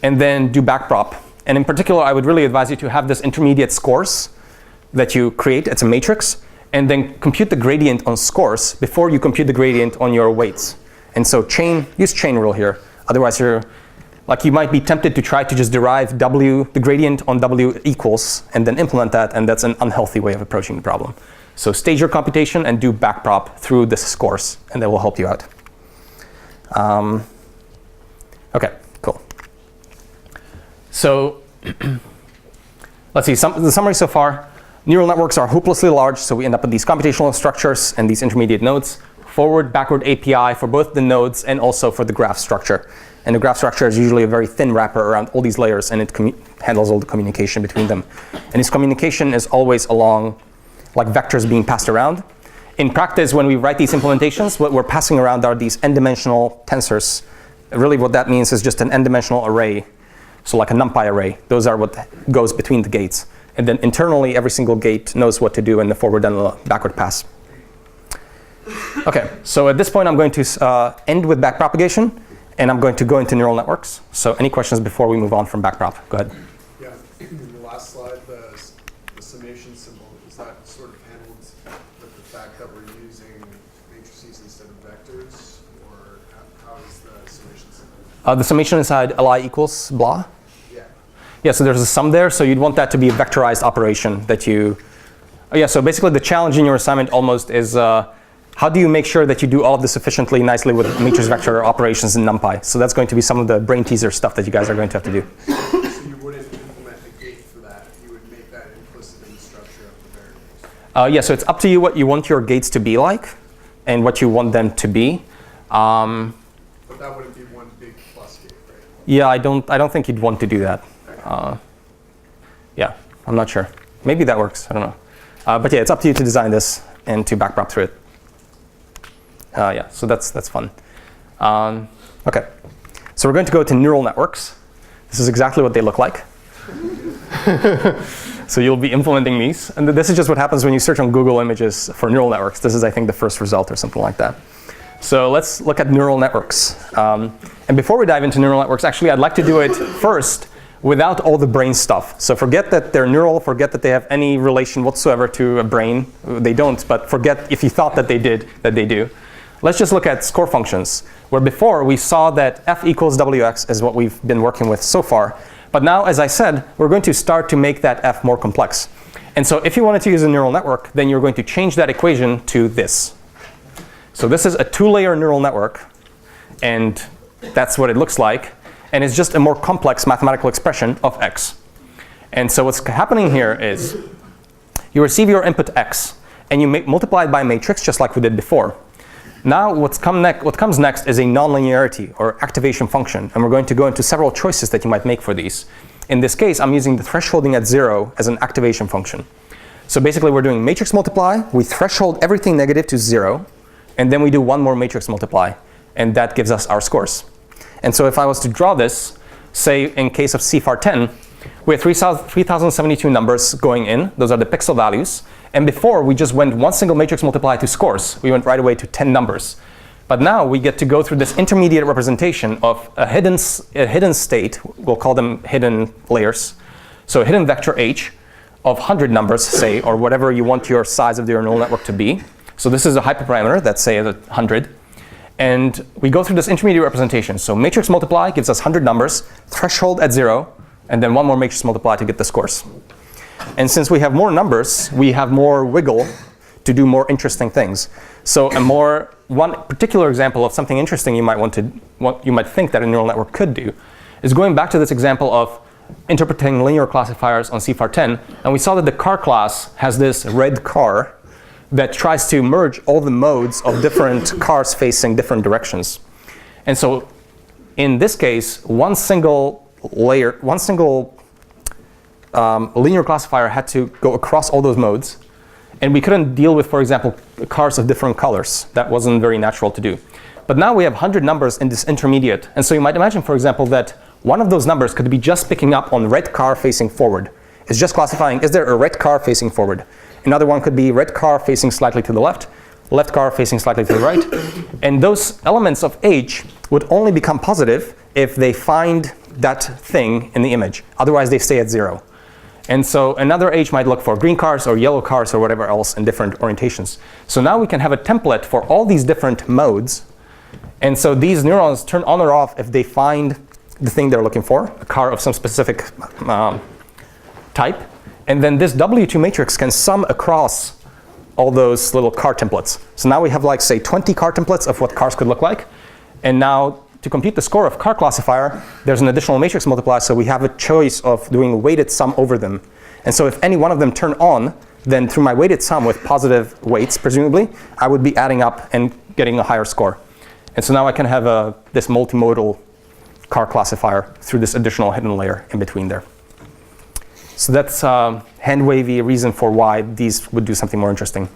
Speaker 1: and then do backprop. And in particular, I would really advise you to have this intermediate scores that you create. It's a matrix. And then compute the gradient on scores before you compute the gradient on your weights. And so use chain rule here. Otherwise, you might be tempted to try to just derive W, the gradient on W equals, and then implement that, and that's an unhealthy way of approaching the problem. So stage your computation and do backprop through this scores, and that will help you out. OK, cool. So let's see, the summary so far. Neural networks are hopelessly large, so we end up with these computational structures and these intermediate nodes. Forward, backward API for both the nodes and also for the graph structure. And the graph structure is usually a very thin wrapper around all these layers, and it handles all the communication between them. And this communication is always along like vectors being passed around. In practice, when we write these implementations, what we're passing around are these n-dimensional tensors. Really what that means is just an n-dimensional array, so like a NumPy array. Those are what goes between the gates. And then internally, every single gate knows what to do in the forward and the backward pass. OK, so at this point, I'm going to end with backpropagation, and I'm going to go into neural networks. So any questions before we move on from backprop? Go ahead.
Speaker 3: Yeah, in the last slide, the summation symbol, is that sort of handled with the fact that we're using matrices instead of vectors? Or how is the summation symbol?
Speaker 1: The summation inside li equals blah?
Speaker 3: Yeah.
Speaker 1: Yeah, so there's a sum there. So you'd want that to be a vectorized operation that you... Oh, yeah, so basically the challenge in your assignment almost is how do you make sure that you do all of this efficiently, nicely with matrix vector operations in NumPy? So that's going to be some of the brain teaser stuff that you guys are going to have to do.
Speaker 3: So you wouldn't implement a gate for that. You would make that implicit in the structure of the variables.
Speaker 1: Yeah, so it's up to you what you want your gates to be like and what you want them to be.
Speaker 3: But that wouldn't be one big plus gate, right?
Speaker 1: Yeah, I don't think you'd want to do that. Yeah, I'm not sure. Maybe that works. I don't know. But yeah, it's up to you to design this and to backprop through it. Yeah, so that's fun. OK, so we're going to go to neural networks. This is exactly what they look like. So you'll be implementing these. And this is just what happens when you search on Google Images for neural networks. This is, I think, the first result or something like that. So let's look at neural networks. And before we dive into neural networks, actually, I'd like to do it first without all the brain stuff. So forget that they're neural, forget that they have any relation whatsoever to a brain. They don't, but forget if you thought that they did, that they do. Let's just look at score functions, where before we saw that f equals wx is what we've been working with so far. But now, as I said, we're going to start to make that f more complex. And so if you wanted to use a neural network, then you're going to change that equation to this. So this is a 2-layer neural network, and that's what it looks like. And it's just a more complex mathematical expression of x. And so what's happening here is you receive your input x, and you multiply it by a matrix, just like we did before. Now what comes next is a nonlinearity, or activation function. And we're going to go into several choices that you might make for these. In this case, I'm using the thresholding at 0 as an activation function. So basically, we're doing matrix multiply. We threshold everything negative to 0. And then we do one more matrix multiply. And that gives us our scores. And so if I was to draw this, say in case of CFAR10, we have 3072 numbers going in. Those are the pixel values. And before, we just went one single matrix multiply to scores. We went right away to 10 numbers. But now we get to go through this intermediate representation of a hidden state. We'll call them hidden layers. So a hidden vector h of 100 numbers, say, or whatever you want your size of your neural network to be. So this is a hyperparameter that's, say, 100. And we go through this intermediate representation. So matrix multiply gives us 100 numbers, threshold at 0, and then one more matrix multiply to get the scores. And since we have more numbers, we have more wiggle to do more interesting things. So one particular example of something interesting you might think that a neural network could do is going back to this example of interpreting linear classifiers on CFAR10, and we saw that the car class has this red car that tries to merge all the modes of different cars facing different directions. And so in this case, one single linear classifier had to go across all those modes, and we couldn't deal with, for example, cars of different colors. That wasn't very natural to do. But now we have 100 numbers in this intermediate, and so you might imagine, for example, that one of those numbers could be just picking up on red car facing forward. It's just classifying, is there a red car facing forward? Another one could be red car facing slightly to the left, left car facing slightly to the right. And those elements of H would only become positive if they find that thing in the image. Otherwise, they stay at 0. And so another H might look for green cars or yellow cars or whatever else in different orientations. So now we can have a template for all these different modes. And so these neurons turn on or off if they find the thing they're looking for, a car of some specific type. And then this W2 matrix can sum across all those little car templates. So now we have, like, say, 20 car templates of what cars could look like. And now to compute the score of car classifier, there's an additional matrix multiplier, so we have a choice of doing a weighted sum over them. And so if any one of them turn on, then through my weighted sum with positive weights, presumably, I would be adding up and getting a higher score. And so now I can have this multimodal car classifier through this additional hidden layer in between there. So that's hand-wavy reason for why these would do something more interesting.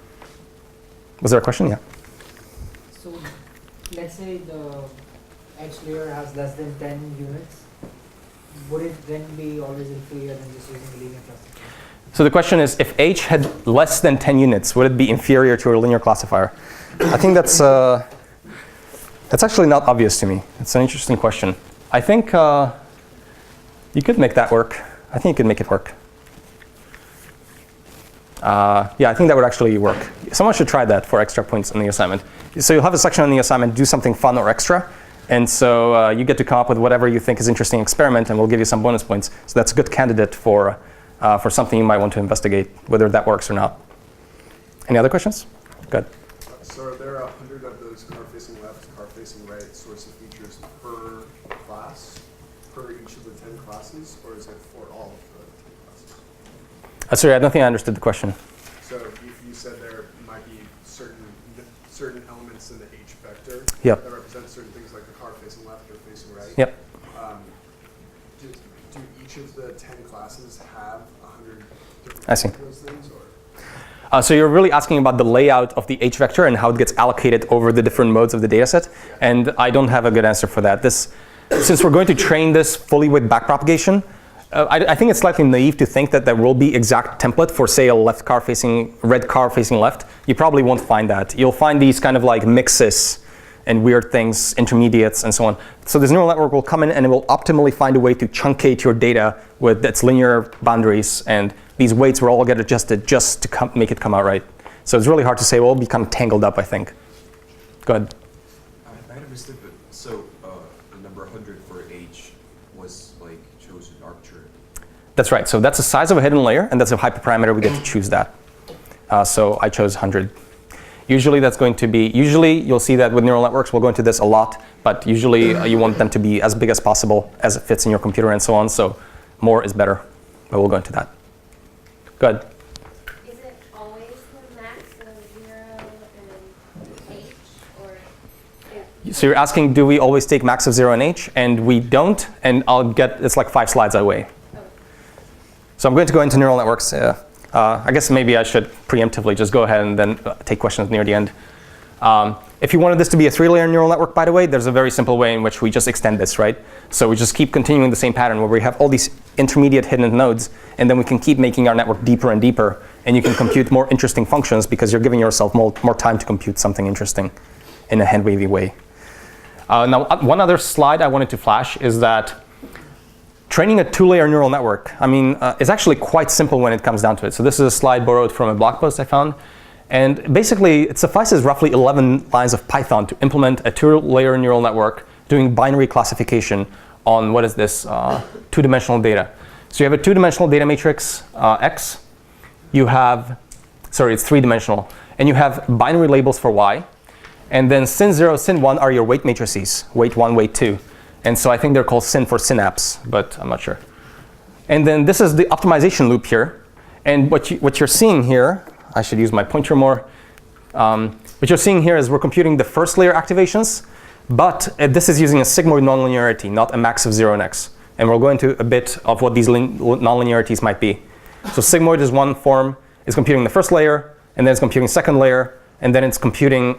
Speaker 1: Was there a question? Yeah.
Speaker 10: So let's say the edge layer has less than 10 units. Would it then be always inferior than just using a linear classifier?
Speaker 1: So the question is, if H had less than 10 units, would it be inferior to a linear classifier? I think that's actually not obvious to me. It's an interesting question. I think you could make that work. I think you could make it work. Yeah, I think that would actually work. Someone should try that for extra points on the assignment. So you'll have a section on the assignment, do something fun or extra. And so you get to come up with whatever you think is interesting experiment, and we'll give you some bonus points. So that's a good candidate for something you might want to investigate, whether that works or not. Any other questions? Good.
Speaker 3: So are there 100 of those car-facing left, car-facing right source of features per class, per each of the 10 classes, or is it for all of the 10 classes?
Speaker 1: Sorry, I don't think I understood the question.
Speaker 3: So if you said there might be certain elements in the H vector
Speaker 1: Yep.
Speaker 3: that represent certain things like the car facing left or facing right.
Speaker 1: Yep.
Speaker 3: Do each of the 10 classes have 100 different
Speaker 1: I see.
Speaker 3: of those things? Or?
Speaker 1: So you're really asking about the layout of the H vector and how it gets allocated over the different modes of the data set. And I don't have a good answer for that. Since we're going to train this fully with backpropagation, I think it's slightly naive to think that there will be exact template for, say, a red car facing left. You probably won't find that. You'll find these kind of like mixes and weird things, intermediates, and so on. So this neural network will come in and it will optimally find a way to truncate your data with its linear boundaries, and these weights will all get adjusted just to make it come out right. So it's really hard to say. We'll be kind of tangled up, I think. Go ahead.
Speaker 9: I had understood, but so the number 100 for H was like chosen arbitrarily.
Speaker 1: That's right. So that's the size of a hidden layer, and that's a hyperparameter. We get to choose that. So I chose 100. Usually that's going to be, you'll see that with neural networks, we'll go into this a lot, but usually you want them to be as big as possible as it fits in your computer and so on. So more is better, but we'll go into that. Good.
Speaker 11: Is it always the max of 0 and H, or?
Speaker 1: So you're asking, do we always take max of 0 and H? And we don't, and it's like 5 slides away.
Speaker 11: Oh.
Speaker 1: So I'm going to go into neural networks. I guess maybe I should preemptively just go ahead and then take questions near the end. If you wanted this to be a 3-layer neural network, by the way, there's a very simple way in which we just extend this, right? So we just keep continuing the same pattern where we have all these intermediate hidden nodes, and then we can keep making our network deeper and deeper, and you can compute more interesting functions because you're giving yourself more time to compute something interesting in a hand-wavy way. Now, one other slide I wanted to flash is that training a 2-layer neural network, is actually quite simple when it comes down to it. So this is a slide borrowed from a blog post I found. And basically, it suffices roughly 11 lines of Python to implement a 2-layer neural network doing binary classification on, what is this, 2-dimensional data. So you have a 2-dimensional data matrix, X. You have, it's 3-dimensional. And you have binary labels for Y. And then sin0, sin1 are your weight matrices, weight 1, weight 2. And so I think they're called sin for synapse, but I'm not sure. And then this is the optimization loop here. And what you're seeing here, I should use my pointer more. What you're seeing here is we're computing the first layer activations, but this is using a sigmoid nonlinearity, not a max of 0 and x. And we'll go into a bit of what these nonlinearities might be. So sigmoid is one form, is computing the first layer, and then it's computing second layer, and then it's computing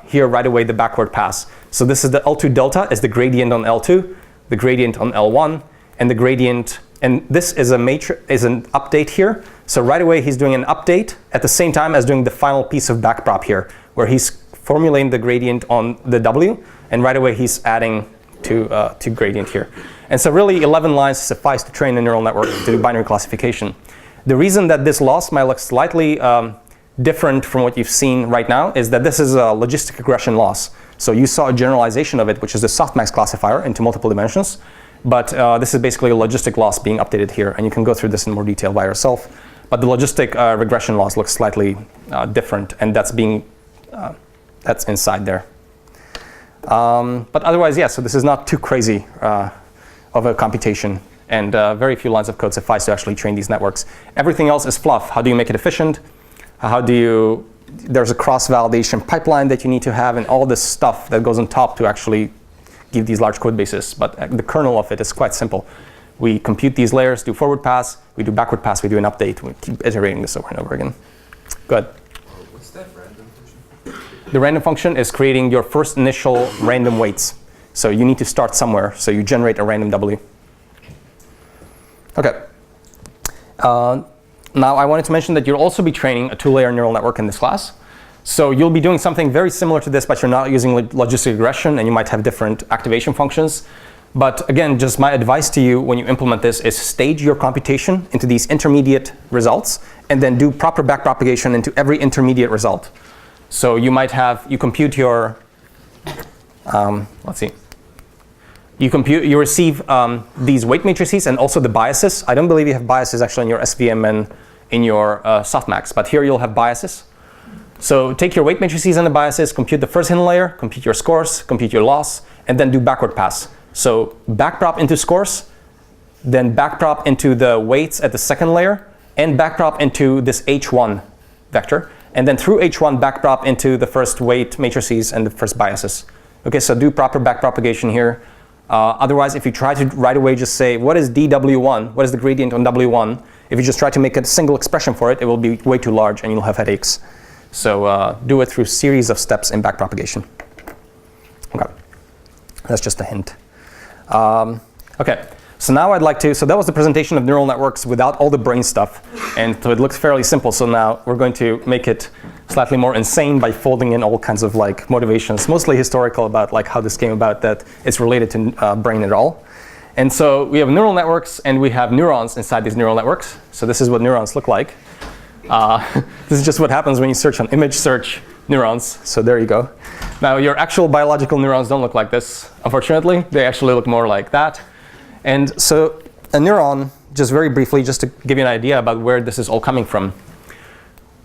Speaker 1: here right away the backward pass. So this is the L2 delta is the gradient on L2, the gradient on L1, and the gradient, and this is an update here. So right away he's doing an update at the same time as doing the final piece of backprop here, where he's formulating the gradient on the W, and right away he's adding to gradient here. And so really 11 lines suffice to train a neural network to do binary classification. The reason that this loss might look slightly different from what you've seen right now is that this is a logistic regression loss. So you saw a generalization of it, which is the softmax classifier into multiple dimensions. But this is basically a logistic loss being updated here. And you can go through this in more detail by yourself. But the logistic regression loss looks slightly different. And that's inside there. But otherwise, yeah, so this is not too crazy of a computation. And very few lines of code suffice to actually train these networks. Everything else is fluff. How do you make it efficient? There's a cross-validation pipeline that you need to have and all this stuff that goes on top to actually give these large code bases. But the kernel of it is quite simple. We compute these layers, do forward pass, we do backward pass, we do an update. We keep iterating this over and over again. Good.
Speaker 9: What's that random function?
Speaker 1: The random function is creating your first initial random weights. So you need to start somewhere. So you generate a random W. OK. Now I wanted to mention that you'll also be training a 2-layer neural network in this class. So you'll be doing something very similar to this, but you're not using logistic regression, and you might have different activation functions. But again, just my advice to you when you implement this is stage your computation into these intermediate results, and then do proper backpropagation into every intermediate result. So you might have, you compute your, let's see. You receive these weight matrices and also the biases. I don't believe you have biases actually in your SVM and in your softmax, but here you'll have biases. So take your weight matrices and the biases, compute the first hidden layer, compute your scores, compute your loss, and then do backward pass. So backprop into scores, then backprop into the weights at the second layer, and backprop into this H1 vector, and then through H1 backprop into the first weight matrices and the first biases. Okay, so do proper backpropagation here. Otherwise, if you try to right away just say, what is dW1? What is the gradient on W1? If you just try to make a single expression for it, it will be way too large and you'll have headaches. So do it through series of steps in backpropagation. Okay, that's just a hint. Okay, so now I'd like to, so that was the presentation of neural networks without all the brain stuff. And so it looks fairly simple. So now we're going to make it slightly more insane by folding in all kinds of like motivations, mostly historical about like how this came about, that it's related to brain at all. And so we have neural networks and we have neurons inside these neural networks. So this is what neurons look like. This is just what happens when you search on image search neurons. So there you go. Now your actual biological neurons don't look like this, unfortunately. They actually look more like that. And so a neuron, just very briefly, just to give you an idea about where this is all coming from.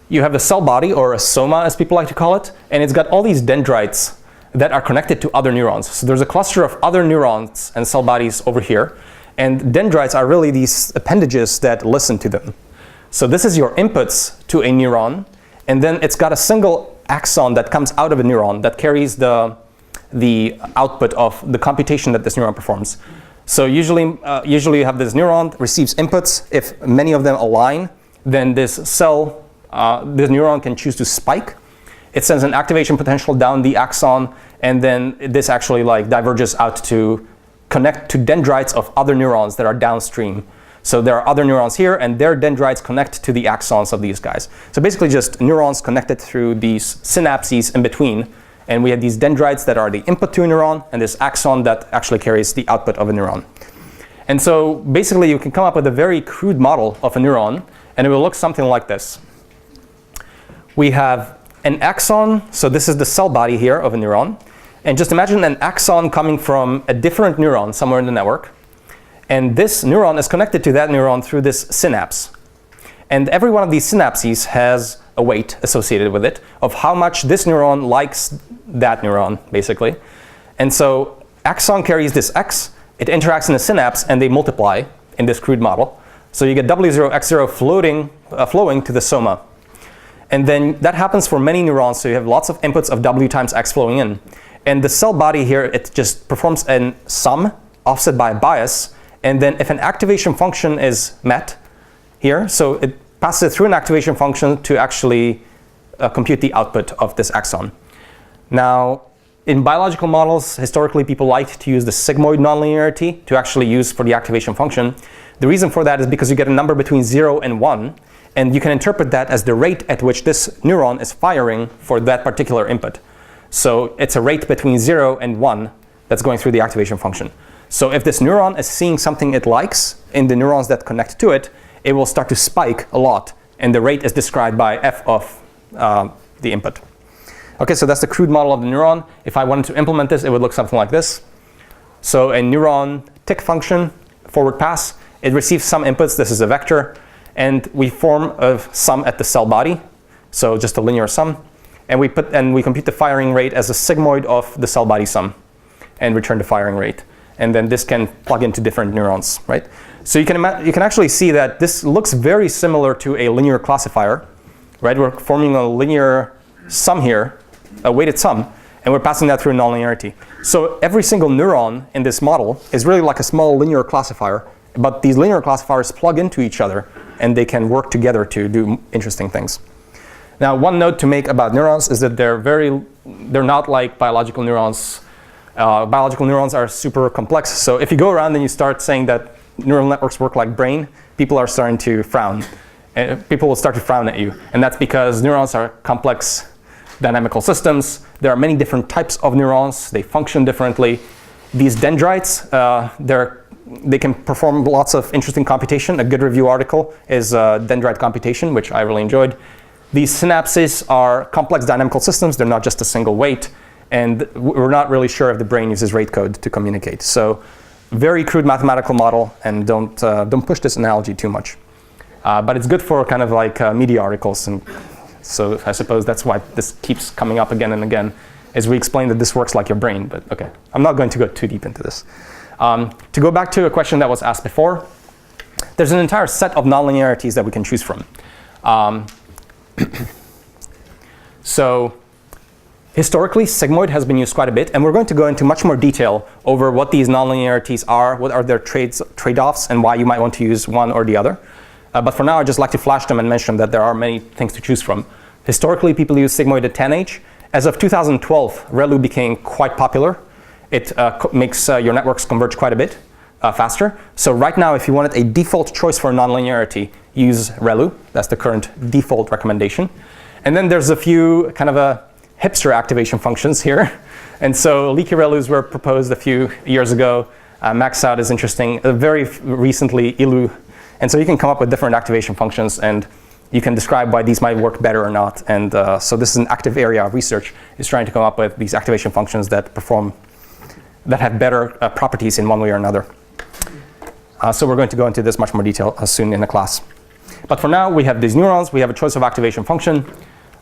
Speaker 1: You have the cell body, or a soma as people like to call it, and it's got all these dendrites that are connected to other neurons. So there's a cluster of other neurons and cell bodies over here. And dendrites are really these appendages that listen to them. So this is your inputs to a neuron, and then it's got a single axon that comes out of a neuron that carries the output of the computation that this neuron performs. So usually you have this neuron receives inputs. If many of them align, then this neuron can choose to spike. It sends an activation potential down the axon, and then this actually like diverges out to connect to dendrites of other neurons that are downstream. So there are other neurons here, and their dendrites connect to the axons of these guys. So basically just neurons connected through these synapses in between. And we have these dendrites that are the input to a neuron, and this axon that actually carries the output of a neuron. And so basically you can come up with a very crude model of a neuron, and it will look something like this. We have an axon, so this is the cell body here of a neuron. And just imagine an axon coming from a different neuron somewhere in the network. And this neuron is connected to that neuron through this synapse. And every one of these synapses has a weight associated with it of how much this neuron likes that neuron, basically. And so axon carries this X, it interacts in the synapse, and they multiply in this crude model. So you get W0, X0 flowing to the soma. And then that happens for many neurons, so you have lots of inputs of W times X flowing in. And the cell body here, it just performs a sum offset by a bias. And then if an activation function is met here, so it passes it through an activation function to actually compute the output of this axon. Now, in biological models, historically people liked to use the sigmoid nonlinearity to actually use for the activation function. The reason for that is because you get a number between 0 and 1, and you can interpret that as the rate at which this neuron is firing for that particular input. So it's a rate between 0 and 1 that's going through the activation function. So if this neuron is seeing something it likes in the neurons that connect to it, it will start to spike a lot, and the rate is described by f of the input. Okay, so that's the crude model of the neuron. If I wanted to implement this, it would look something like this. So a neuron tick function, forward pass, it receives some inputs. This is a vector. And we form a sum at the cell body, so just a linear sum. And we compute the firing rate as a sigmoid of the cell body sum and return the firing rate. And then this can plug into different neurons, right? So you can actually see that this looks very similar to a linear classifier, right? We're forming a linear sum here, a weighted sum, and we're passing that through nonlinearity. So every single neuron in this model is really like a small linear classifier, but these linear classifiers plug into each other, and they can work together to do interesting things. Now, one note to make about neurons is that they're not like biological neurons. Biological neurons are super complex. So if you go around and you start saying that neural networks work like brain, people are starting to frown. People will start to frown at you. And that's because neurons are complex dynamical systems. There are many different types of neurons. They function differently. These dendrites, they can perform lots of interesting computation. A good review article is dendrite computation, which I really enjoyed. These synapses are complex dynamical systems. They're not just a single weight. And we're not really sure if the brain uses rate code to communicate. So very crude mathematical model, and don't push this analogy too much. But it's good for kind of like media articles. And so I suppose that's why this keeps coming up again and again, is we explain that this works like your brain. But OK, I'm not going to go too deep into this. To go back to a question that was asked before, there's an entire set of nonlinearities that we can choose from. So historically, sigmoid has been used quite a bit, and we're going to go into much more detail over what these nonlinearities are, what are their trade-offs, and why you might want to use one or the other. But for now, I'd just like to flash them and mention that there are many things to choose from. Historically, people use sigmoid at 10H. As of 2012, ReLU became quite popular. It makes your networks converge quite a bit faster. So right now, if you wanted a default choice for nonlinearity, use ReLU. That's the current default recommendation. And then there's a few kind of hipster activation functions here. And so leaky ReLUs were proposed a few years ago. Max out is interesting. Very recently, ILU. And so you can come up with different activation functions, and you can describe why these might work better or not. And so this is an active area of research, is trying to come up with these activation functions that have better properties in one way or another. So we're going to go into this much more detail soon in the class. But for now, we have these neurons. We have a choice of activation function.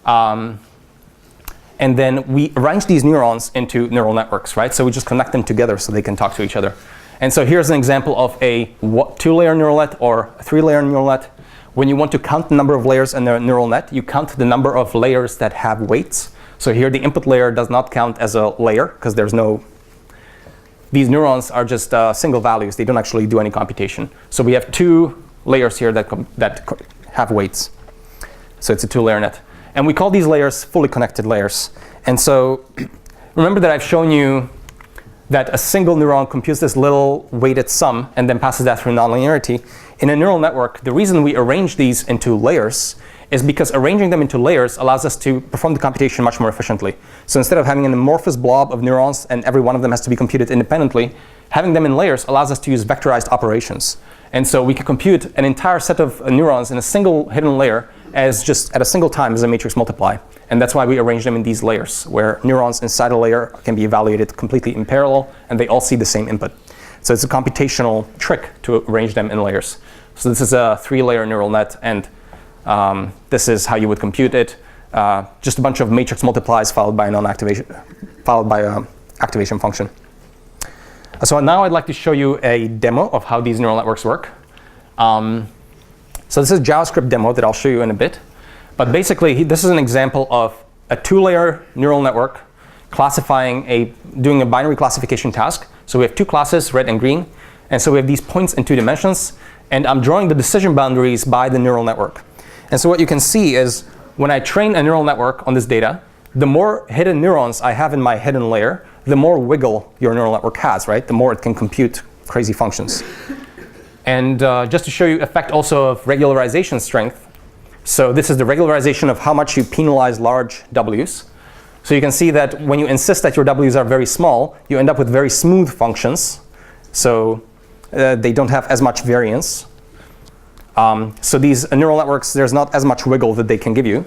Speaker 1: And then we arrange these neurons into neural networks, right? So we just connect them together so they can talk to each other. And so here's an example of a 2-layer neural net or a 3-layer neural net. When you want to count the number of layers in a neural net, you count the number of layers that have weights. So here the input layer does not count as a layer because these neurons are just single values. They don't actually do any computation. So we have 2 layers here that have weights. So it's a 2-layer net. And we call these layers fully connected layers. And so remember that I've shown you that a single neuron computes this little weighted sum and then passes that through nonlinearity. In a neural network, the reason we arrange these into layers is because arranging them into layers allows us to perform the computation much more efficiently. So instead of having an amorphous blob of neurons and every one of them has to be computed independently, having them in layers allows us to use vectorized operations. And so we can compute an entire set of neurons in a single hidden layer as just at a single time as a matrix multiply. And that's why we arrange them in these layers, where neurons inside a layer can be evaluated completely in parallel, and they all see the same input. So it's a computational trick to arrange them in layers. So this is a 3-layer neural net, and this is how you would compute it. Just a bunch of matrix multiplies followed by an activation function. So now I'd like to show you a demo of how these neural networks work. So this is a JavaScript demo that I'll show you in a bit. But basically, this is an example of a 2-layer neural network doing a binary classification task. So we have 2 classes, red and green. And so we have these points in 2 dimensions. And I'm drawing the decision boundaries by the neural network. And so what you can see is when I train a neural network on this data, the more hidden neurons I have in my hidden layer, the more wiggle your neural network has, right? The more it can compute crazy functions. And just to show you effect also of regularization strength. So this is the regularization of how much you penalize large W's. So you can see that when you insist that your W's are very small, you end up with very smooth functions. So they don't have as much variance. So these neural networks, there's not as much wiggle that they can give you.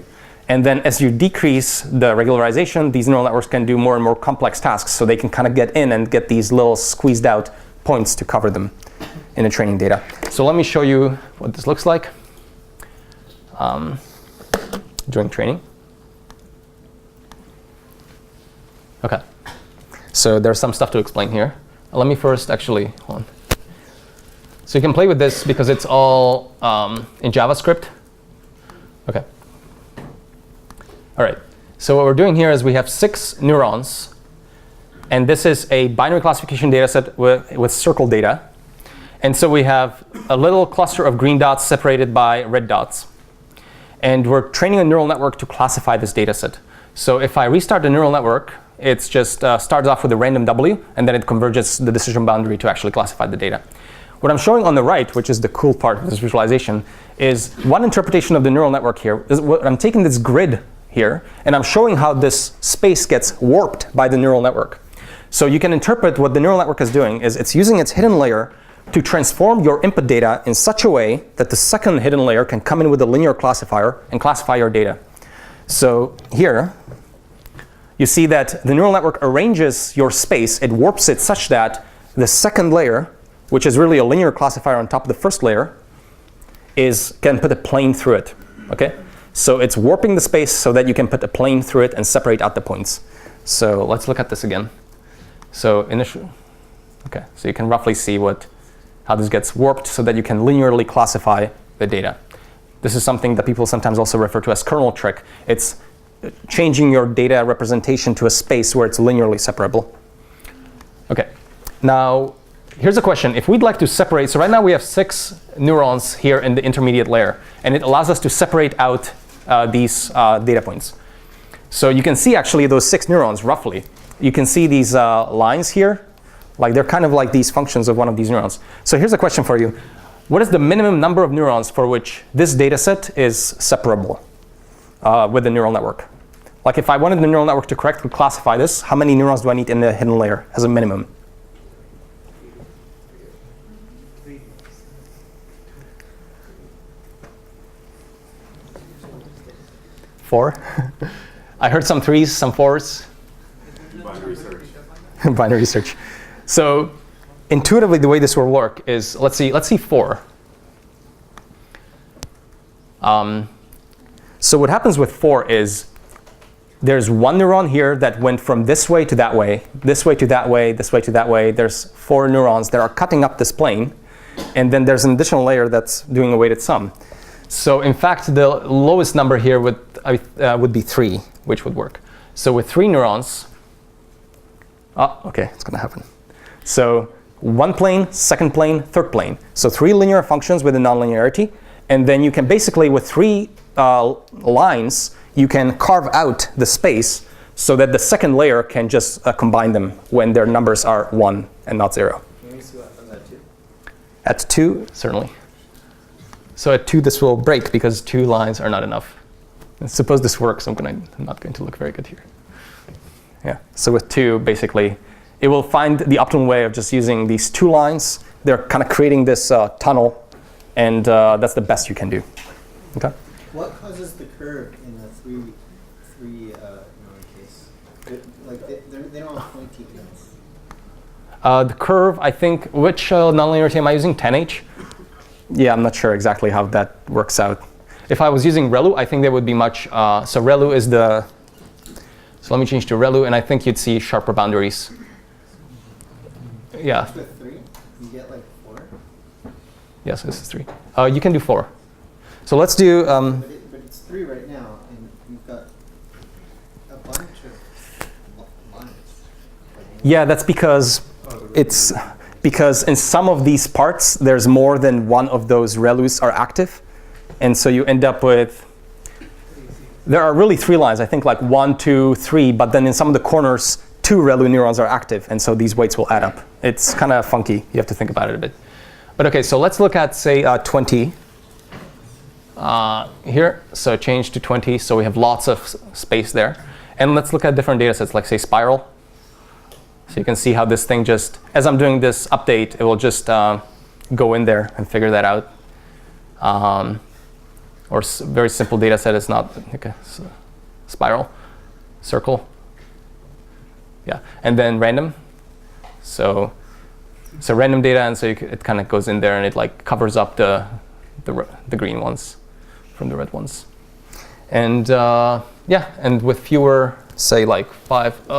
Speaker 1: And then as you decrease the regularization, these neural networks can do more and more complex tasks. So they can kind of get in and get these little squeezed out points to cover them in the training data. So let me show you what this looks like during training. OK. So there's some stuff to explain here. Let me first actually, hold on. So you can play with this because it's all in JavaScript. OK. All right. So what we're doing here is we have 6 neurons. And this is a binary classification data set with circle data. And so we have a little cluster of green dots separated by red dots. And we're training a neural network to classify this data set. So if I restart the neural network, it's just starts off with a random W, and then it converges the decision boundary to actually classify the data. What I'm showing on the right, which is the cool part of this visualization, is one interpretation of the neural network here. I'm taking this grid here, and I'm showing how this space gets warped by the neural network. So you can interpret what the neural network is doing is it's using its hidden layer to transform your input data in such a way that the second hidden layer can come in with a linear classifier and classify your data. So here, you see that the neural network arranges your space. It warps it such that the second layer, which is really a linear classifier on top of the first layer, can put a plane through it. Okay? So it's warping the space so that you can put a plane through it and separate out the points. So let's look at this again. So okay, so you can roughly see how this gets warped so that you can linearly classify the data. This is something that people sometimes also refer to as kernel trick. It's changing your data representation to a space where it's linearly separable. Okay, now here's a question. If we'd like to separate, so right now we have 6 neurons here in the intermediate layer, and it allows us to separate out these data points. So you can see actually those 6 neurons roughly. You can see these lines here. Like they're kind of like these functions of one of these neurons. So here's a question for you. What is the minimum number of neurons for which this data set is separable with the neural network? Like if I wanted the neural network to correctly classify this, how many neurons do I need in the hidden layer as a minimum? 4? I heard some 3s, some 4s.
Speaker 2: Binary search.
Speaker 1: Binary search. So intuitively, the way this will work is, let's see 4. So what happens with 4 is there's one neuron here that went from this way to that way, this way to that way, this way to that way. There's 4 neurons that are cutting up this plane. And then there's an additional layer that's doing a weighted sum. So in fact, the lowest number here would be 3, which would work. So with 3 neurons, okay, it's going to happen. So one plane, second plane, third plane. So 3 linear functions with a nonlinearity. And then you can basically, with 3 lines, you can carve out the space so that the second layer can just combine them when their numbers are 1 and not 0.
Speaker 5: Can we see what happens at 2?
Speaker 1: At 2, certainly. So at 2, this will break because 2 lines are not enough. And suppose this works, I'm not going to look very good here. Yeah. So with 2, basically, it will find the optimal way of just using these 2 lines. They're kind of creating this tunnel, and that's the best you can do. Okay.
Speaker 5: What causes the curve in the three neuron case? They don't have pointy ends.
Speaker 1: The curve, I think, which nonlinearity am I using? 10H? Yeah, I'm not sure exactly how that works out. If I was using ReLU, I think there would be much. So ReLU is the. So let me change to ReLU, and I think you'd see sharper boundaries. Yeah.
Speaker 5: With 3, you get like 4.
Speaker 1: Yes, this is 3. You can do 4. So let's do,
Speaker 5: But it's 3 right now, and we've got a bunch of lines.
Speaker 1: yeah, that's because because in some of these parts, there's more than one of those ReLUs are active. And so you end up with, there are really 3 lines, I think like 1, 2, 3, but then in some of the corners, 2 ReLU neurons are active, and so these weights will add up. It's kind of funky. You have to think about it a bit. But okay, so let's look at, say, 20 here. So change to 20, so we have lots of space there. And let's look at different data sets, like say spiral. So you can see how this thing just, as I'm doing this update, it will just go in there and figure that out. Or very simple data set is not, okay, so spiral, circle. Yeah, and then random. So random data, and so it kind of goes in there and it like covers up the green ones from the red ones. And yeah, and with fewer, say like 5,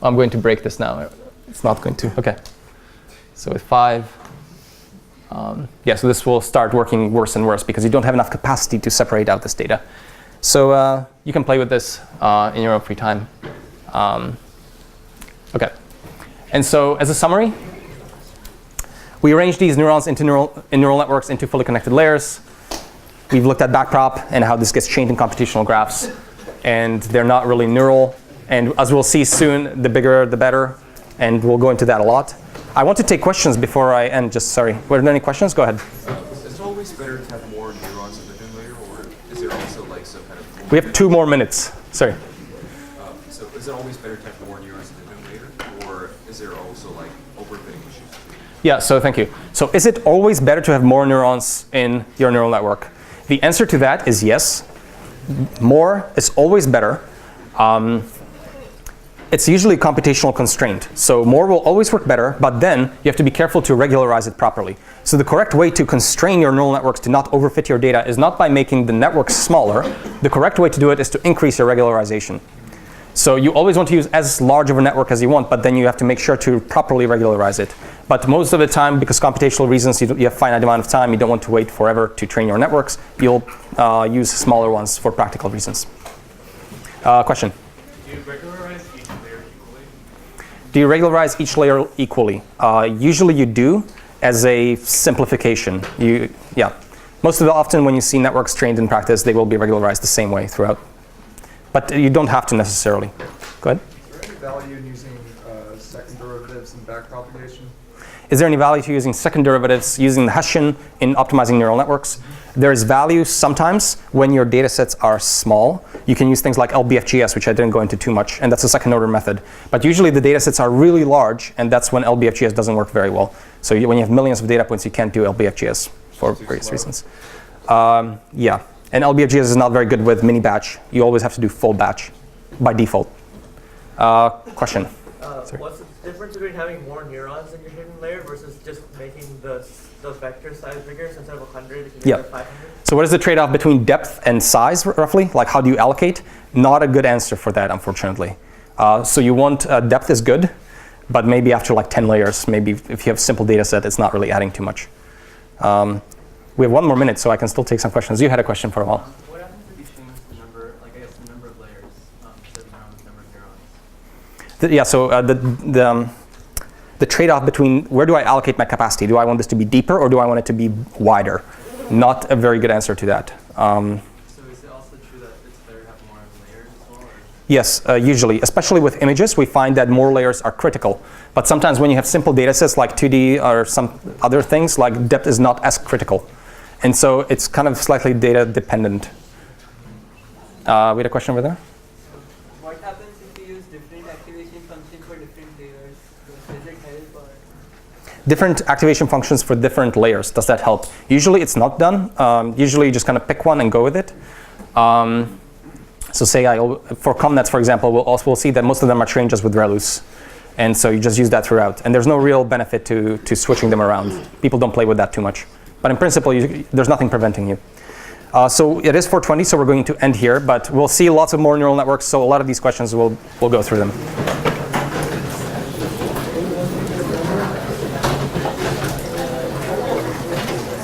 Speaker 1: I'm going to break this now. It's not going to, okay. So with 5, yeah, so this will start working worse and worse because you don't have enough capacity to separate out this data. So you can play with this in your own free time. Okay, and so as a summary, we arrange these neurons into neural networks into fully connected layers. We've looked at backprop and how this gets chained in computational graphs, and they're not really neural. And as we'll see soon, the bigger the better, and we'll go into that a lot. I want to take questions before I end. Just sorry, were there any questions? Go ahead.
Speaker 9: Is it always better to have more neurons in the thin layer, or is there also like some kind of?
Speaker 1: We have 2 more minutes. Sorry.
Speaker 9: So is it always better to have more neurons in the thin layer, or is there also like overfitting issues?
Speaker 1: Yeah. So thank you. So is it always better to have more neurons in your neural network? The answer to that is yes. More is always better. It's usually computational constraint. So more will always work better, but then you have to be careful to regularize it properly. So the correct way to constrain your neural networks to not overfit your data is not by making the networks smaller. The correct way to do it is to increase your regularization. So you always want to use as large of a network as you want, but then you have to make sure to properly regularize it. But most of the time, because computational reasons, you have finite amount of time, you don't want to wait forever to train your networks, you'll use smaller ones for practical reasons. Question?
Speaker 6: Do you regularize each layer equally?
Speaker 1: Do you regularize each layer equally? Usually you do as a simplification. Yeah. Most of the often when you see networks trained in practice, they will be regularized the same way throughout. But you don't have to necessarily. Go ahead.
Speaker 3: Is there any value in using second derivatives in backpropagation?
Speaker 1: Is there any value to using second derivatives, using the Hessian in optimizing neural networks? There is value sometimes when your data sets are small. You can use things like LBFGS, which I didn't go into too much, and that's a second order method. But usually the data sets are really large, and that's when LBFGS doesn't work very well. So when you have millions of data points, you can't do LBFGS for various reasons. Yeah, and LBFGS is not very good with mini batch. You always have to do full batch by default. Question?
Speaker 4: What's the difference between having more neurons in your hidden layer versus just making the vector size bigger? So instead of 100, you can make it 500?
Speaker 1: So what is the trade-off between depth and size, roughly? Like how do you allocate? Not a good answer for that, unfortunately. So you want depth is good, but maybe after like 10 layers, maybe if you have a simple data set, it's not really adding too much. We have 1 more minute, so I can still take some questions. You had a question for a while.
Speaker 6: What happens if you change the number, like I guess the number of layers instead of the number of neurons?
Speaker 1: Yeah, so the trade-off between where do I allocate my capacity? Do I want this to be deeper or do I want it to be wider? Not a very good answer to that.
Speaker 6: So is it also true that it's better to have more layers as well? Or?
Speaker 1: Yes, usually, especially with images, we find that more layers are critical. But sometimes when you have simple data sets like 2D or some other things, like depth is not as critical. And so it's kind of slightly data dependent. We had a question over there?
Speaker 8: What happens if you use different activation functions for different layers? Does it help or?
Speaker 1: Different activation functions for different layers. Does that help? Usually it's not done. Usually you just kind of pick one and go with it. So say for ComNets, for example, we'll see that most of them are trained just with ReLUs. And so you just use that throughout. And there's no real benefit to switching them around. People don't play with that too much. But in principle, there's nothing preventing you. So it is 4:20, so we're going to end here. But we'll see lots of more neural networks. So a lot of these questions, we'll go through them.